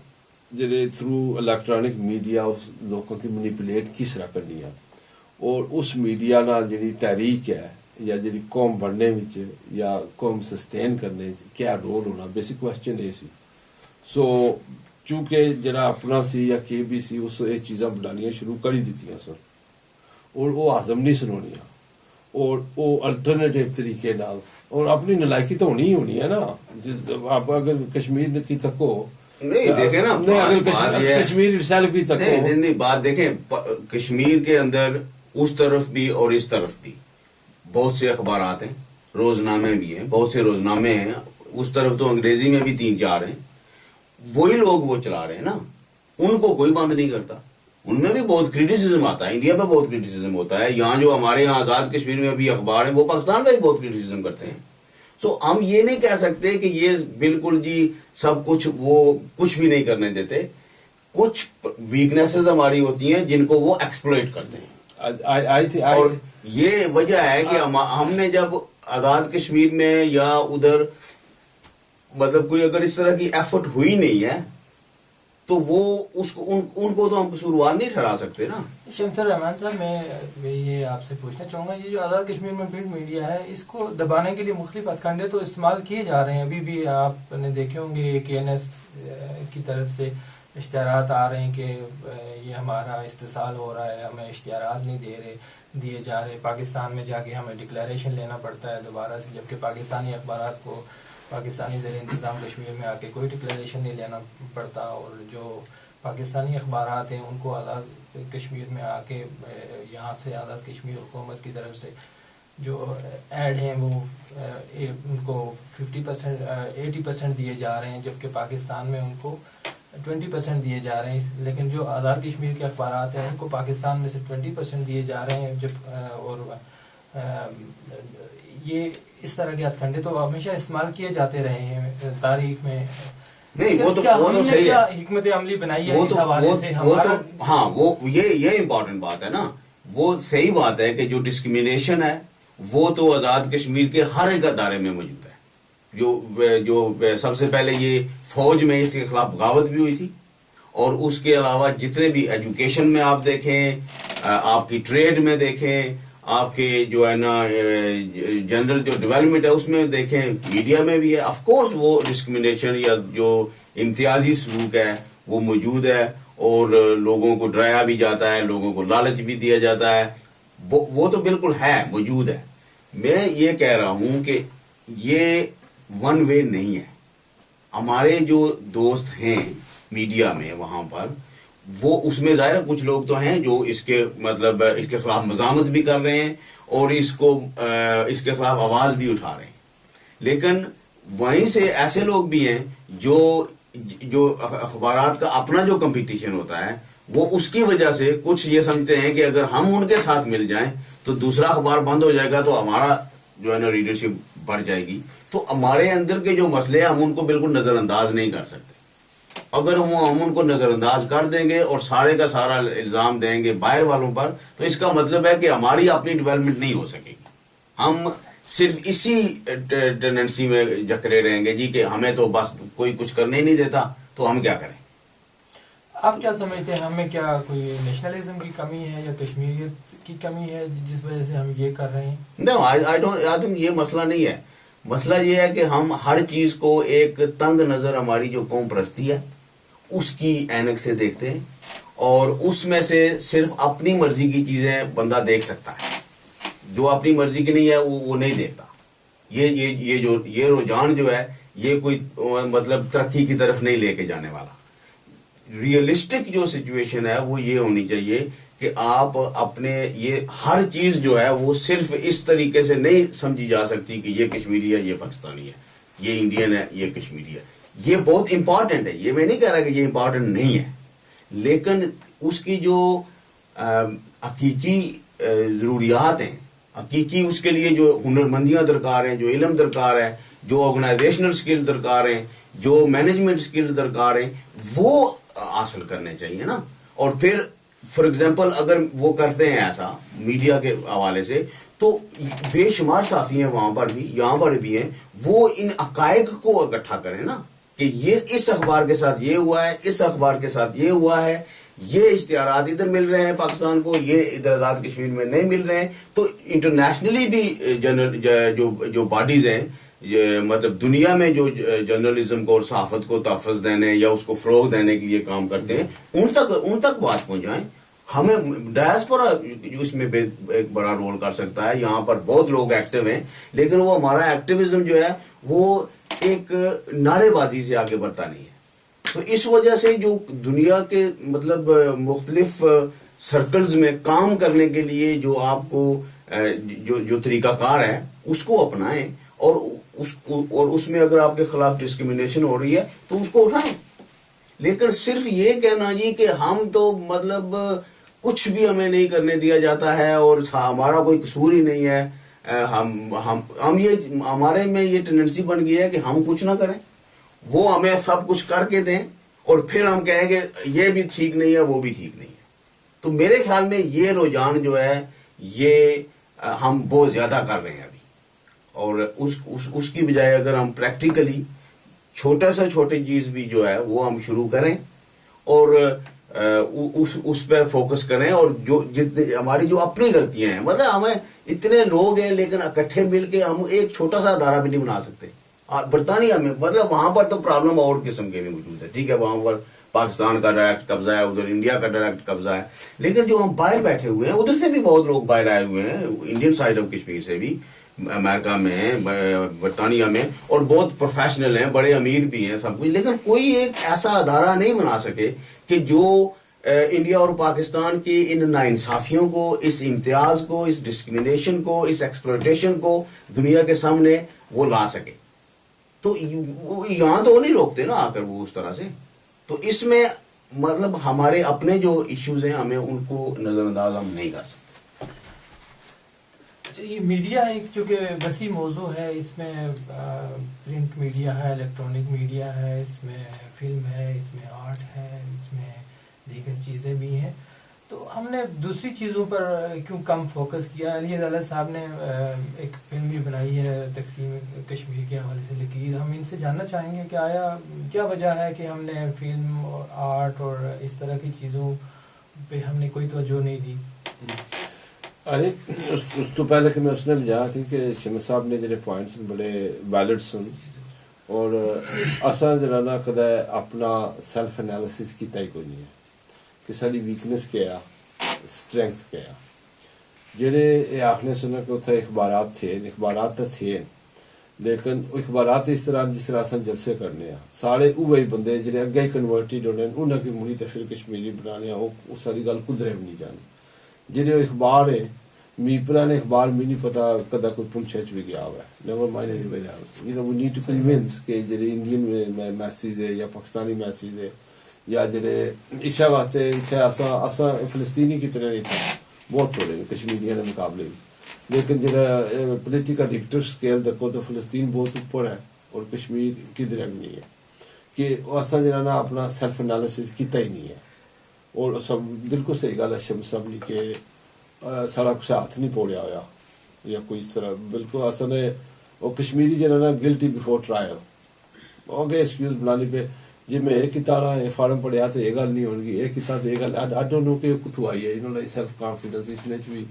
جڑے تھرو الیکٹرانک میڈیا اس لوگوں کی مینیپولیٹ کس طرح کرنی ہے, اور اس میڈیا نہ جڑی تحریک ہے یا جڑی قوم بڑھنے میں یا قوم سسٹین کرنے کیا رول ہونا, بیسک کوشچن یہ سی. سو چونکہ جڑا اپنا سی یا کے بی سی اس یہ چیزاں بنانیاں شروع کر ہی دیتی سن, اور وہ ہضم نہیں سنونیاں, اور وہ الٹرنیٹیو طریقے نال, اور اپنی نلائکی تو ہونی ہی ہونی ہے نا. آپ اگر کشمیر کی تکو نہیں دیکھیں نا, اگر کشمیر سیلف کی تکو بات دیکھیں, کشمیر کے اندر اس طرف بھی اور اس طرف بھی بہت سے اخبارات ہیں, روزنامے بھی ہیں, بہت سے روزنامے ہیں. اس طرف تو انگریزی میں بھی 3-4 ہیں. وہی لوگ وہ چلا رہے ہیں نا, ان کو کوئی بند نہیں کرتا. ان میں بھی بہت کریٹیسزم آتا ہے, انڈیا پہ بہت کریٹیسزم ہوتا ہے. یہاں جو ہمارے یہاں آزاد کشمیر میں بھی اخبار ہیں وہ پاکستان میں بھی بہت کریٹیسزم کرتے ہیں. سو ہم یہ نہیں کہہ سکتے کہ یہ بالکل جی سب کچھ وہ کچھ بھی نہیں کرنے دیتے. کچھ ویکنیسز ہماری ہوتی ہیں جن کو وہ ایکسپلوئٹ کرتے ہیں. اور یہ وجہ ہے کہ ہم نے جب آزاد کشمیر میں یا ادھر مطلب کوئی اگر اس طرح کی ایفرٹ ہوئی نہیں ہے تو وہ اس کو ان کو تو ہم قصوروار نہیں ٹھہرا سکتے نا. شمس الرحمان صاحب میں یہ آپ سے پوچھنا چاہوں گا، یہ جو آزاد کشمیر میں پرنٹ میڈیا ہے اس کو دبانے کے لیے مختلف ہتھ کنڈے تو استعمال کیے جا رہے ہیں. ابھی بھی آپ نے دیکھے ہوں گے کہ KNS کی طرف سے اشتہارات آ رہے ہیں کہ یہ ہمارا استحصال ہو رہا ہے، ہمیں اشتہارات نہیں دیے جا رہے. پاکستان میں جا کے ہمیں ڈکلیریشن لینا پڑتا ہے دوبارہ سے، جبکہ پاکستانی اخبارات کو پاکستانی زیر انتظام کشمیر میں آ کے کوئی ڈکلیریشن نہیں لینا پڑتا. اور جو پاکستانی اخبارات ہیں ان کو آزاد کشمیر میں آ کے یہاں سے آزاد کشمیر حکومت کی طرف سے جو ایڈ ہیں وہ ان کو 80% دیے جا رہے ہیں، جبکہ پاکستان میں ان کو 20% دیے جا رہے ہیں. لیکن جو آزاد کشمیر کے اخبارات ہیں ان کو پاکستان میں سے 20% دیے جا رہے ہیں. اور یہ اس طرح کے ہتھ کنڈے تو ہمیشہ استعمال کیے جاتے رہے ہیں تاریخ میں. نہیں وہ تو صحیح ہے، حکمت عملی بنائی ہے اس حوالے سے ہاں وہ یہ امپورٹنٹ بات ہے نا. وہ صحیح بات ہے کہ جو ڈسکریمنیشن ہے وہ تو آزاد کشمیر کے ہر ایک ادارے میں موجود ہے. جو سب سے پہلے یہ فوج میں اس کے خلاف بغاوت بھی ہوئی تھی، اور اس کے علاوہ جتنے بھی ایجوکیشن میں آپ دیکھیں، آپ کی ٹریڈ میں دیکھیں، آپ کے جو ہے نا جنرل جو ڈیولپمنٹ ہے اس میں دیکھیں، میڈیا میں بھی ہے. آف کورس وہ ڈسکریمنیشن یا جو امتیازی سلوک ہے وہ موجود ہے، اور لوگوں کو ڈرایا بھی جاتا ہے، لوگوں کو لالچ بھی دیا جاتا ہے. وہ تو بالکل ہے، موجود ہے. میں یہ کہہ رہا ہوں کہ یہ ون وے نہیں ہے. ہمارے جو دوست ہیں میڈیا میں وہاں پر، وہ اس میں ظاہر کچھ لوگ تو ہیں جو اس کے مطلب اس کے خلاف مزاحمت بھی کر رہے ہیں اور اس کے خلاف آواز بھی اٹھا رہے ہیں. لیکن وہیں سے ایسے لوگ بھی ہیں جو اخبارات کا اپنا جو کمپٹیشن ہوتا ہے وہ اس کی وجہ سے کچھ یہ سمجھتے ہیں کہ اگر ہم ان کے ساتھ مل جائیں تو دوسرا اخبار بند ہو جائے گا تو ہمارا جو ہے نا ریڈرشپ بڑھ جائے گی. تو ہمارے اندر کے جو مسئلے ہیں ہم ان کو بالکل نظر انداز نہیں کر سکتے. اگر ہم ان کو نظر انداز کر دیں گے اور سارے کا سارا الزام دیں گے باہر والوں پر تو اس کا مطلب ہے کہ ہماری اپنی ڈیولپمنٹ نہیں ہو سکے گی. ہم صرف اسی ٹینڈنسی میں جکڑے رہیں گے جی کہ ہمیں تو بس کوئی کچھ کرنے ہی نہیں دیتا تو ہم کیا کریں. آپ کیا سمجھتے ہیں، ہمیں کیا کوئی نیشنلزم کی کمی ہے یا کشمیریت کی کمی ہے جس وجہ سے ہم یہ کر رہے ہیں؟ نہیں، آئی تھنک یہ مسئلہ نہیں ہے. مسئلہ یہ ہے کہ ہم ہر چیز کو ایک تنگ نظر ہماری جو قوم پرستی ہے اس کی اینک سے دیکھتے ہیں، اور اس میں سے صرف اپنی مرضی کی چیزیں بندہ دیکھ سکتا ہے، جو اپنی مرضی کی نہیں ہے وہ نہیں دیکھتا. یہ رجحان جو ہے یہ کوئی مطلب ترقی کی طرف نہیں لے کے جانے والا. ریئلسٹک جو سچویشن ہے وہ یہ ہونی چاہیے کہ آپ اپنے یہ ہر چیز جو ہے وہ صرف اس طریقے سے نہیں سمجھی جا سکتی کہ یہ کشمیری ہے، یہ پاکستانی ہے، یہ انڈین ہے، یہ کشمیری ہے. یہ بہت امپورٹنٹ ہے، یہ میں نہیں کہہ رہا کہ یہ امپورٹنٹ نہیں ہے، لیکن اس کی جو حقیقی ضروریات ہیں، حقیقی اس کے لیے جو ہنرمندیاں درکار ہیں، جو علم درکار ہے، جو آرگنائزیشنل سکل درکار ہیں، جو مینجمنٹ سکل درکار ہیں، وہ حاصل کرنے چاہیے نا. اور پھر فار ایگزامپل اگر وہ کرتے ہیں ایسا میڈیا کے حوالے سے تو بے شمار صحافی ہیں وہاں پر بھی، یہاں پر بھی ہیں، وہ ان حقائق کو اکٹھا کریں نا کہ یہ اس اخبار کے ساتھ یہ ہوا ہے، اس اخبار کے ساتھ یہ ہوا ہے، یہ اشتہارات ادھر مل رہے ہیں پاکستان کو، یہ ادھر آزاد کشمیر میں نہیں مل رہے ہیں. تو انٹرنیشنلی بھی جو باڈیز ہیں، مطلب دنیا میں جو جرنلزم کو اور صحافت کو تحفظ دینے یا اس کو فروغ دینے کے لیے کام کرتے ہیں، ان تک بات پہنچائیں. ہمیں ڈائسپورا اس میں ایک بڑا رول کر سکتا ہے. یہاں پر بہت لوگ ایکٹیو ہیں، لیکن وہ ہمارا ایکٹیویزم جو ہے وہ ایک نعرے بازی سے آگے بڑھتا نہیں ہے. تو اس وجہ سے جو دنیا کے مطلب مختلف سرکلز میں کام کرنے کے لیے جو آپ کو جو طریقہ کار ہے اس کو اپنائیں، اور اس میں اگر آپ کے خلاف ڈسکریمنیشن ہو رہی ہے تو اس کو اٹھائیں. لیکن صرف یہ کہنا جی کہ ہم تو مطلب کچھ بھی ہمیں نہیں کرنے دیا جاتا ہے اور ہمارا کوئی قصور ہی نہیں ہے، ہم یہ ہمارے میں یہ ٹینڈنسی بن گئی ہے کہ ہم کچھ نہ کریں، وہ ہمیں سب کچھ کر کے دیں اور پھر ہم کہیں کہ یہ بھی ٹھیک نہیں ہے وہ بھی ٹھیک نہیں ہے. تو میرے خیال میں یہ رجحان جو ہے یہ ہم بہت زیادہ کر رہے ہیں ابھی، اور اس کی بجائے اگر ہم پریکٹیکلی چھوٹا سا چھوٹی چیز بھی جو ہے وہ ہم شروع کریں اور اس پہ فوکس کریں، اور جو جتنے ہماری جو اپنی غلطیاں ہیں، مطلب ہمیں اتنے لوگ ہیں لیکن اکٹھے مل کے ہم ایک چھوٹا سا ادارہ بھی نہیں بنا سکتے. برطانیہ میں مطلب وہاں پر تو پرابلم اور قسم کے بھی موجود ہے، ٹھیک ہے وہاں پر پاکستان کا ڈائریکٹ قبضہ ہے، ادھر انڈیا کا ڈائریکٹ قبضہ ہے، لیکن جو ہم باہر بیٹھے ہوئے ہیں ادھر سے بھی بہت لوگ باہر آئے ہوئے ہیں، انڈین سائڈ آف کشمیر سے بھی، امریکہ میں ہیں، برطانیہ میں، اور بہت پروفیشنل ہیں، بڑے امیر بھی ہیں سب کچھ، لیکن کوئی ایک ایسا ادارہ نہیں بنا سکے کہ جو انڈیا اور پاکستان کی ان ناانصافیوں کو، اس امتیاز کو، اس ڈسکریمنیشن کو، اس ایکسپلوٹیشن کو دنیا کے سامنے وہ لا سکے. تو یہاں تو وہ نہیں روکتے نا آ کر وہ اس طرح سے. تو اس میں مطلب ہمارے اپنے جو ایشوز ہیں ہمیں ان کو نظر انداز ہم نہیں کر سکتے. یہ میڈیا ایک چونکہ وسیع موضوع ہے، اس میں پرنٹ میڈیا ہے، الیکٹرانک میڈیا ہے، اس میں فلم ہے، اس میں آرٹ ہے، اس میں دیگر چیزیں بھی ہیں. تو ہم نے دوسری چیزوں پر کیوں کم فوکس کیا؟ علی عدالت صاحب نے ایک فلم بھی بنائی ہے تقسیم کشمیر کے حوالے سے لکیر. ہم ان سے جاننا چاہیں گے کہ آیا کیا وجہ ہے کہ ہم نے فلم اور آرٹ اور اس طرح کی چیزوں پہ ہم نے کوئی توجہ نہیں دی؟ اس تو پہلے کہ میں اس نے بھی جانا تھی کہ شمس صاحب نے جڑے پوائنٹس بڑے ویلڈ سن، اور اصا جڑا نا کدے اپنا سیلف انالیسس کیتا ہی کوئی نہیں ہے کہ ساری ویکنیس کیا اسٹرینگتھ کیا. جڑے یہ آخنے سنا کہ اتنے اخبارات تو تھے، لیکن اخبارات اس طرح جس طرح اصل جلسے کرنے سارے اوہی بندے جڑے اگے ہی کنورٹیڈ ہونے انہوں کی مڑی تو پھر کشمیری بنانے وہ ساری گل کدرے بھی نہیں جانی. جڑے اخبار ہے پرانے اخبار بھی نہیں پتا کدا کوئی پنچھے بھی گیا ہوا ہے. Never mind anywhere else, you know we need to convince کہ جڑے انڈین میسیج ہے یا پاکستانی میسیج ہے یا جڑے اس واسطے اساں فلسطینی کی طرح نہیں تھا بہت تھوڑے کشمیریوں کے مقابلے بھی، لیکن جڑا پولیٹیکل ریکٹر اسکیل دیکھو تو فلسطین بہت اوپر ہے اور کشمیر کدھر بھی نہیں ہے. کہ اساں جڑا نا اپنا سیلف انالیسس کیتا ہی نہیں ہے. اور سب بالکل صحیح گل ہے شمس صاحب نے کہ سارا کچھ ہاتھ نہیں پوڑیا ہوا یا کوئی اس طرح بالکل اصل نے وہ کشمیری جڑا نا گلٹی بفور ٹرائل ہو گئے ایکسکیوز بنانے پہ. جی میں یہ کتا رہا یہ فارم پڑھیا تو یہ گل نہیں ہوگی، یہ کتا تو یہ گل آئی ڈونٹ نو کہ کتوں آئی ہے. انہوں نے سیلف کانفیڈنس اس میں بھی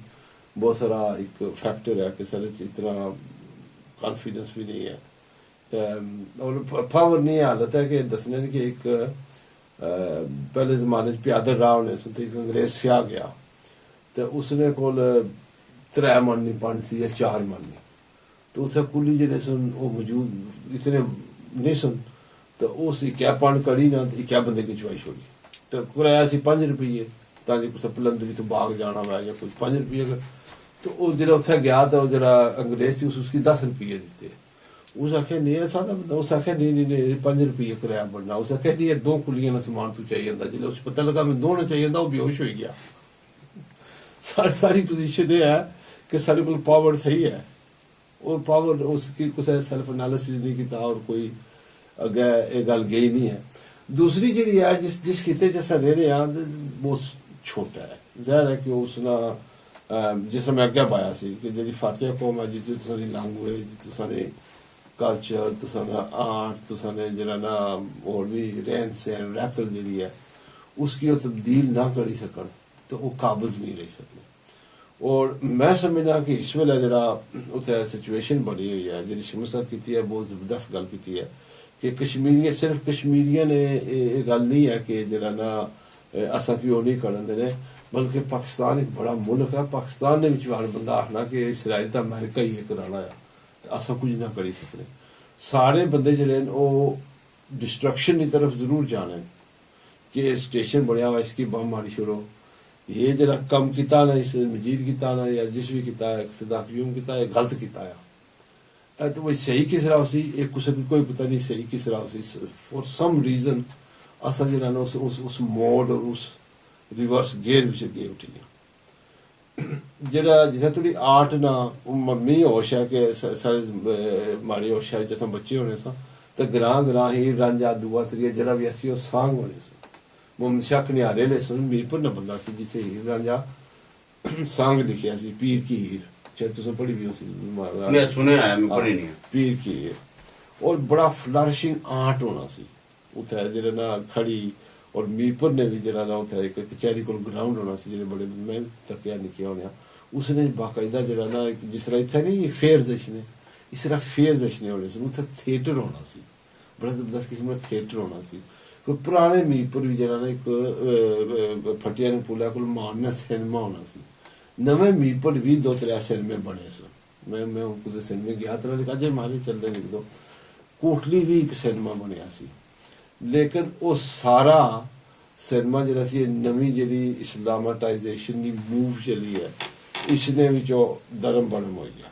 بہت سارا ایک فیکٹر ہے کہ سر اتنا کانفیڈنس بھی نہیں ہے اور پاور نہیں ہے. حالت ہے کہ دسنے کہ ایک پہلے زمانے پیادر راہ ہونے سے ایک انگریز سیاہ گیا تو اس نے کول 3 من نہیں پانی سی یا 4 من نہیں، تو اتنے کلی جڑے سن وہ موجود اتنے نہیں سن، تو اس کیا پن کڑی نہ کیا بندے کی چوائی چھوڑی تو کرایہ سی 5 روپیے تاکہ کچھ پلندری تو باغ جانا ہوا یا کوئی 5 روپیے کا. تو وہ جڑا اتنے گیا تو جڑا انگریز سی اس کی 10 روپیے دیتے. اس آخیا نہیں سادہ بندہ، اس آخیا نہیں 5 روپیے کرایہ بننا. اس آخیا نہیں 2 کلیاں کا سامان تو چاہیے تھا. جب اس پتہ لگا میں 2 نہ چاہیے تھا وہ بے ہوش ہو گیا. ساری پوزیشن یہ ہے کہ سارے کو پاور صحیح ہے اور پاور اس کی کچھ سیلف انالیسس نہیں کیتا اور کوئی اگے یہ گل گئی نہیں ہے. دوسری جڑی ہے جس خطے چ رہ رہے ہیں بہت چھوٹا ہے. ظاہر ہے کہ اس جس طرح میں اگے پایا سی کہ جی فاتحہ قوم ہے جی تصانی لینگویج تصانی کلچر تصانی آرٹ تصانی جڑا نا اور بھی رہن سہن رہتل جڑی ہے اس کی وہ تبدیل نہ کری سکن تو وہ قابض نہیں رہ سکتے. اور میں سمجھنا کہ اس ویلے جڑا اتنے سچویشن بنی ہوئی ہے جی شمس صاحب کی ہے بہت زبردست گل کی ہے کہ کشمیری صرف کشمیریاں نے یہ گل نہیں ہے کہ جڑا نا اصا کی وہ نہیں کرن دے بلکہ پاکستان ایک بڑا ملک ہے. پاکستان نے بھی بندہ آخنا کہ اسرائیل تو امریکہ ہی کرانا ہے تو اصا کچھ نہ کری سکتے. سارے بندے جڑے وہ ڈسٹرکشن کی طرف ضرور جانے کہ اسٹیشن بنیا ہوا اس کی بم ماری چھوڑو. یہ جڑا کم کیتا نا اس مجید کیتا نا یا جس بھی کیتا ہے صداق یوم کیتا ہے غلط کیتا ہے. تو وہ صحیح کس طرح سی ایک کسی کی کوئی پتہ نہیں صحیح کس طرح سی. فار سم ریزن اصل جڑا نا اس موڈ اور اس ریورس گیئر گئے اٹھی. ਜਿਹੜਾ ਜਿੱਥੇ ਥੋੜੀ ਆਰਟ ਨਾ ਮੰਮੀ ਹੋਸ਼ ਹੈ ਕਿ ਸਾਰੇ ਮਾੜੀ ਹੋਸ਼ ਹੈ ਜਿਵੇਂ ਬੱਚੇ ਹੋਣੇ ਸਾਂ ਤੇ ਗਰਾਂ ਹੀ ਰਾਂਝਾ ਦੂਆ ਤਰੀਆ ਜਿਹੜਾ ਵੀ ਅਸੀਂ ਉਹ ਸਾਂਗ ਹੋਣੇ ਸੀ ਮੁਹੰਮਦ ਸ਼ਾਹ ਕਨਿਆਰੇ ਨੇ ਸੁਣ ਮੀਰਪੁਰ ਨਾ ਬੰਦਾ ਸੀ ਜਿਸੇ ਹੀਰ ਰਾਂਝਾ ਸਾਂਗ ਲਿਖਿਆ ਸੀ ਪੀਰ ਕੀ ਹੀਰ ਚਾਹੇ ਤੁਸੀਂ ਪੜ੍ਹੀ ਵੀ ਸੀ ਮੈਂ ਸੁਣਿਆ ਮੈਂ ਪੜ੍ਹੀ ਨਹੀਂ ਪੀਰ ਕੀ ਹੀਰ ਔਰ ਬੜਾ ਫਲਰਿਸ਼ਿੰਗ ਆਰਟ ਹੋਣਾ ਸੀ ਉੱਥੇ ਜਿਹੜਾ ਨਾ ਖੜੀ ਔਰ ਮੀਰਪੁਰ ਨੇ ਵੀ ਜਿਹੜਾ ਨਾ ਉੱਥੇ ਇੱਕ ਕਚਹਿਰੀ ਕੋਲ ਗਰਾਊਂਡ ਹੋਣਾ ਸੀ ਜਿਹੜੇ ਬੜੇ ਮੈਂ ਤੱਕਿਆ ਨਿੱਕੇ ਹੋਣਿਆ ਉਸਨੇ ਬਾਕਾਇਦਾ ਜਿਹੜਾ ਨਾ ਜਿਸ ਤਰ੍ਹਾਂ ਇੱਥੇ ਨਹੀਂ ਫੇਅਰ ਜਸ਼ਨੇ ਇਸ ਤਰ੍ਹਾਂ ਫੇਅਰ ਜਸ਼ਨੇ ਹੋਣੇ ਸੀ ਉੱਥੇ ਥੀਏਟਰ ਹੋਣਾ ਸੀ ਬੜਾ ਜ਼ਬਰਦਸਤ ਕਿਸਮ ਦਾ ਥੀਏਟਰ ਹੋਣਾ ਸੀ ਕੋਈ ਪੁਰਾਣੇ ਮੀਰਪੁਰ ਵੀ ਜਿਹੜਾ ਨਾ ਇੱਕ ਫਟਿਆ ਨੂੰ ਪੁਲਿਆ ਕੋਲ ਮਾਰਨਾ ਸਿਨੇਮਾ ਹੋਣਾ ਸੀ ਨਵੇਂ ਮੀਰਪੁਰ ਵੀ 2-3 ਸਿਨੇਮੇ ਬਣੇ ਸਨ ਮੈਂ ਕੁਝ ਸਿਨੇਮੇ ਗਿਆ ਤਾਂ ਅਜੇ ਮਾਰੇ ਚੱਲਦੇ ਨੇ ਦੋ ਕੋਟਲੀ ਵੀ ਇੱਕ ਸਿਨੇਮਾ ਬਣਿਆ ਸੀ ਲੇਕਿਨ ਉਹ ਸਾਰਾ ਸਿਨੇਮਾ ਜਿਹੜਾ ਸੀ ਨਵੀਂ ਜਿਹੜੀ ਇਸਲਾਮਾਟਾਈਜੇਸ਼ਨ ਦੀ ਮੂਵ ਚੱਲੀ ਹੈ ਇਸਨੇ ਵਿੱਚੋਂ ਧਰਮ ਬਰਮ ਹੋ ਗਿਆ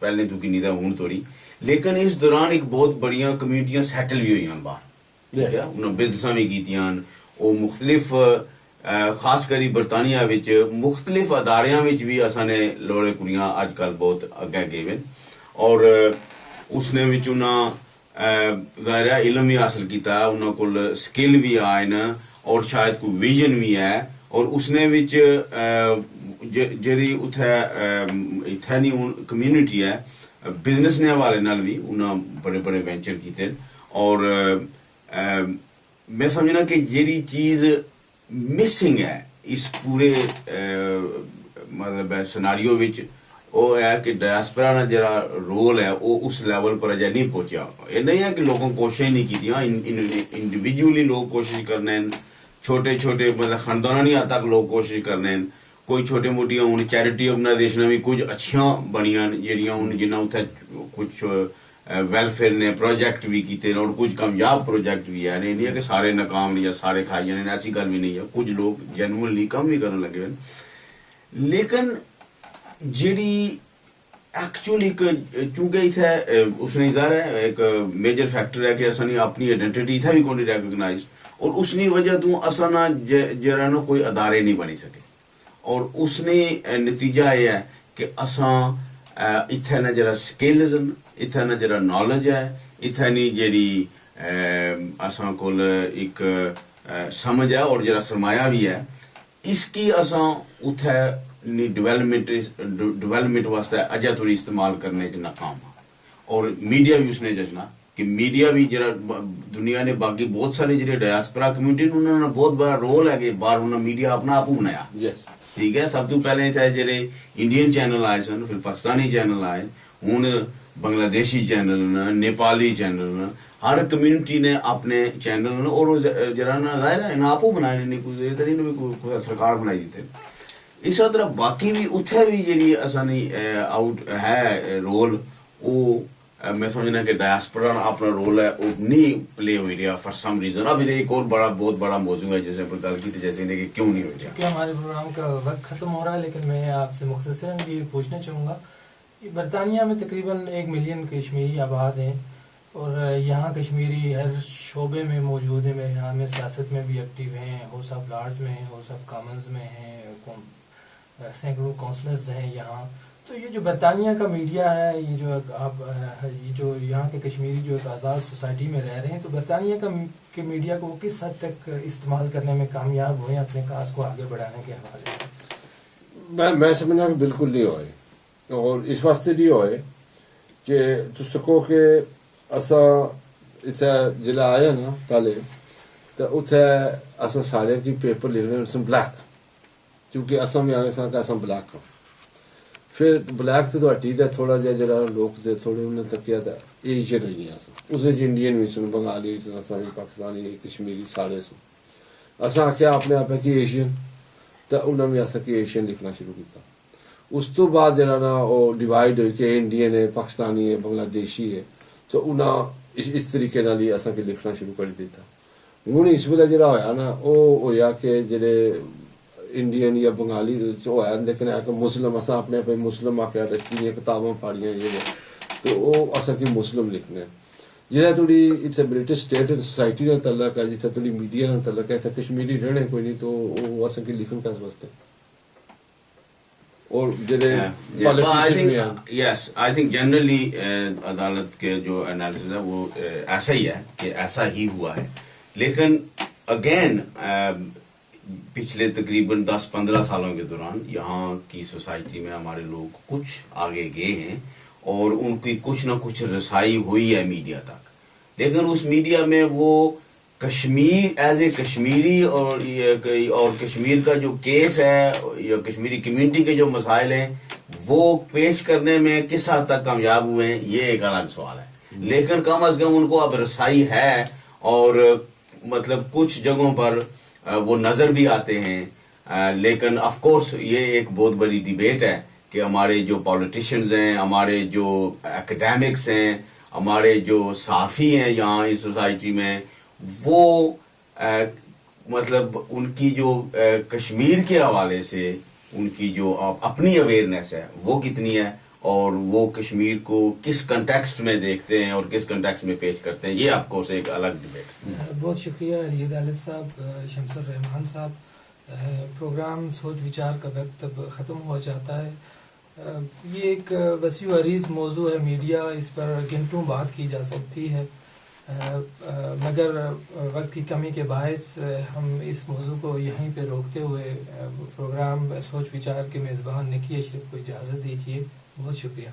پہلے تو کی نہیں تھا ہوں توڑی لیکن اس دوران ایک بہت بڑیاں کمیونٹیاں سیٹل بھی ہوئی ہیں باہر ٹھیک ہے انہوں بزنساں بھی کیتیاں وہ مختلف خاص کری برطانیہ وچ مختلف اداریاں وچ بھی اساں نے لوڑے کڑیاں اج کل بہت اگے گئے اور اس نے وچ انہاں ظاہر علم بھی حاصل کیتا ہے انہاں کول سکل بھی آئے نا اور شاید کوئی ویژن بھی ہے اور اس نے وچ جڑی اتھے نہیں کمیونٹی ہے بزنس نے حوالے نال بھی انہاں بڑے بڑے وینچر کیتے اور میں سمجھنا کہ جیڑی چیز مسنگ ہے اس پورے مطلب سناریو وچ وہ ہے کہ ڈائسپورا نا جڑا رول ہے وہ اس لیول پر اجے نہیں پہنچا یہ نہیں ہے کہ لوگوں کوششیں نہیں کیتیاں انڈیویجولی لوگ کوشش کرنے چھوٹے چھوٹے مطلب خاندانی حد تک لوگ کوشش کرنے کوئی چھوٹی موٹیاں ہوں چیریٹی آرگنائزیشن بھی کچھ اچھیاں بنیاں جہاں ہوں جنہیں اتنے کچھ ویلفیئر نے پروجیکٹ بھی کیتے اور کچھ کامیاب پروجیکٹ بھی ہے نہیں ہے کہ سارے ناکام یا سارے کھائی جانے ایسی گل بھی نہیں ہے کچھ لوگ جینوئنلی کم بھی کرنے لگے لیکن جیڑی ایکچولی چونکہ اتنے اس نے ظاہر ہے ایک میجر فیکٹر ہے کہ اصل نے اپنی آئیڈینٹی اتنا بھی کوئی ریکگنائز اور اس نے وجہ تو اصل نہ جرا نا کوئی ادارے نہیں بنی سکے اور اس نے نتیجہ یہ ہے کہ اساں اتنے نہ جرا سکلز اتنے نہ جرا نالج ہے اتنے جیڑی اساں کول ایک سمجھ ہے اور جرا سرمایہ بھی ہے اس کی اساں اتنے ڈیولپمنٹ واسطے اجے تھوڑی استعمال کرنے چ ناکام اور میڈیا بھی اس نے جچنا کہ میڈیا بھی جرا دنیا نے باقی بہت سارے جڑے ڈائسپورا کمیونٹی انہوں نے بہت بڑا رول ہے کہ باہر انہوں نے میڈیا اپنا آپ بنایا ٹھیک ہے سب تو پہلے تھے جڑے انڈین چینل آئے سن پھر پاکستانی چینل آئے ہوں بنگلہ دیشی چینل نیپالی چینل ہر کمیونٹی نے اپنے چینل اور جرا نا ظاہر ہے انہیں آپ بنائے نہیں کوئی سرکار بنائی دیتے اس طرح باقی بھی اتنے بھی جی اصانی آؤٹ ہے رول وہ میں سمجھنا کہ ڈائسپورا اپنا رول ہے وہ نہیں پلے ہوئی رہا فار سم ریزن اب ایک اور بہت بڑا موضوع ہے جس نے گل کی جیسے کہ کیوں نہیں ہو چونکہ ہمارے پروگرام کا وقت ختم ہو رہا ہے لیکن میں آپ سے مختصراً یہ پوچھنا چاہوں گا برطانیہ میں تقریباً 1 ملین کشمیری آباد ہیں اور یہاں کشمیری ہر شعبے میں موجود ہیں میرے خیال میں سیاست میں بھی ایکٹیو ہیں ہاؤس آف لارڈز میں ہیں ہاؤس آف کامنز میں ہیں سینکڑوں کونسلرز ہیں یہاں تو یہ جو برطانیہ کا میڈیا ہے یہ جو آپ یہ جو یہاں کے کشمیری جو ایک آزاد سوسائٹی میں رہ رہے ہیں تو برطانیہ کے میڈیا کو کس حد تک استعمال کرنے میں کامیاب ہوئے اپنے کاز کو آگے بڑھانے کے حوالے سے میں سمجھنا کہ بالکل نہیں ہوئے اور اس واسطے نہیں ہوئے کہ تسکو کہ اساں اتنے جلے آیا نا پہلے تو اتنے اساں سارے کی پیپر لکھ رہے ہیں بلیک کیونکہ اساں بھی آنے سن کہ اساں بلیک ہوں پھر بلیک تو ہٹی تھا تھوڑا جہا جڑا لوگ تھے تھوڑے انہیں تکیا تھا ایشین ہوئی نہیں اساں اس انڈین بھی سن بنگالی بھی سن اساں بھی پاکستانی کشمیری سارے سن اساں آخیا اپنے آپ کہ ایشین تو انہیں بھی اساں کہ ایشین لکھنا شروع کیتا اس تو بعد جڑا نا وہ ڈیوائڈ ہوئی کہ انڈین ہے پاکستانی ہے بنگلہ دیشی ہے تو انہیں اس طریقے نال ہی اساں کہ لکھنا شروع کر دیتا ہوں اس ویلے جڑا ہویا نا وہ ہویا کہ جڑے انڈین یا بنگالی ہوا لیکن مسلم اصا اپنے آپ مسلم آخیا رچی کتاباں پڑھیاں یہ تو وہ اصل کی مسلم لکھنے جہاں تھوڑی اتنے برٹش اسٹیٹ سوسائٹی کا تعلق ہے جتنے تھوڑی میڈیا کا تعلق ہے اتنے کشمیری رہنے کوئی نہیں تو وہ اصل کی لکھن کس واسطے اور یس آئی تھنک جنرلی عدالت کے جو انالیسز ہے وہ ایسا ہی ہے کہ ایسا ہی ہوا ہے لیکن اگین پچھلے تقریباً 10-15 سالوں کے دوران یہاں کی سوسائٹی میں ہمارے لوگ کچھ آگے گئے ہیں اور ان کی کچھ نہ کچھ رسائی ہوئی ہے میڈیا تک لیکن اس میڈیا میں وہ کشمیر ایز اے کشمیری اور کشمیر کا جو کیس ہے یا کشمیری کمیونٹی کے جو مسائل ہیں وہ پیش کرنے میں کس حد تک کامیاب ہوئے ہیں یہ ایک الگ سوال ہے لیکن کم از کم ان کو اب رسائی ہے اور مطلب کچھ جگہوں پر وہ نظر بھی آتے ہیں لیکن آف کورس یہ ایک بہت بڑی ڈیبیٹ ہے کہ ہمارے جو پولیٹیشنز ہیں ہمارے جو اکیڈیمکس ہیں ہمارے جو صحافی ہیں یہاں اس سوسائٹی میں وہ مطلب ان کی جو کشمیر کے حوالے سے ان کی جو اپنی اویئرنیس ہے وہ کتنی ہے اور وہ کشمیر کو کس کنٹیکسٹ میں دیکھتے ہیں اور کس کنٹیکسٹ میں پیش کرتے ہیں، یہ آپ کو سے ایک الگ ڈبیٹ. بہت شکریہ علی عدالت صاحب، شمس الرحمان صاحب. پروگرام سوچ وچار کا وقت اب ختم ہوا جاتا ہے. یہ ایک وسیع و عریض موضوع ہے میڈیا، اس پر گھنٹوں بات کی جا سکتی ہے، مگر وقت کی کمی کے باعث ہم اس موضوع کو یہیں پہ روکتے ہوئے پروگرام سوچ وچار کے میزبان نکی اشرف کو اجازت دیجیے. بہت شکریہ.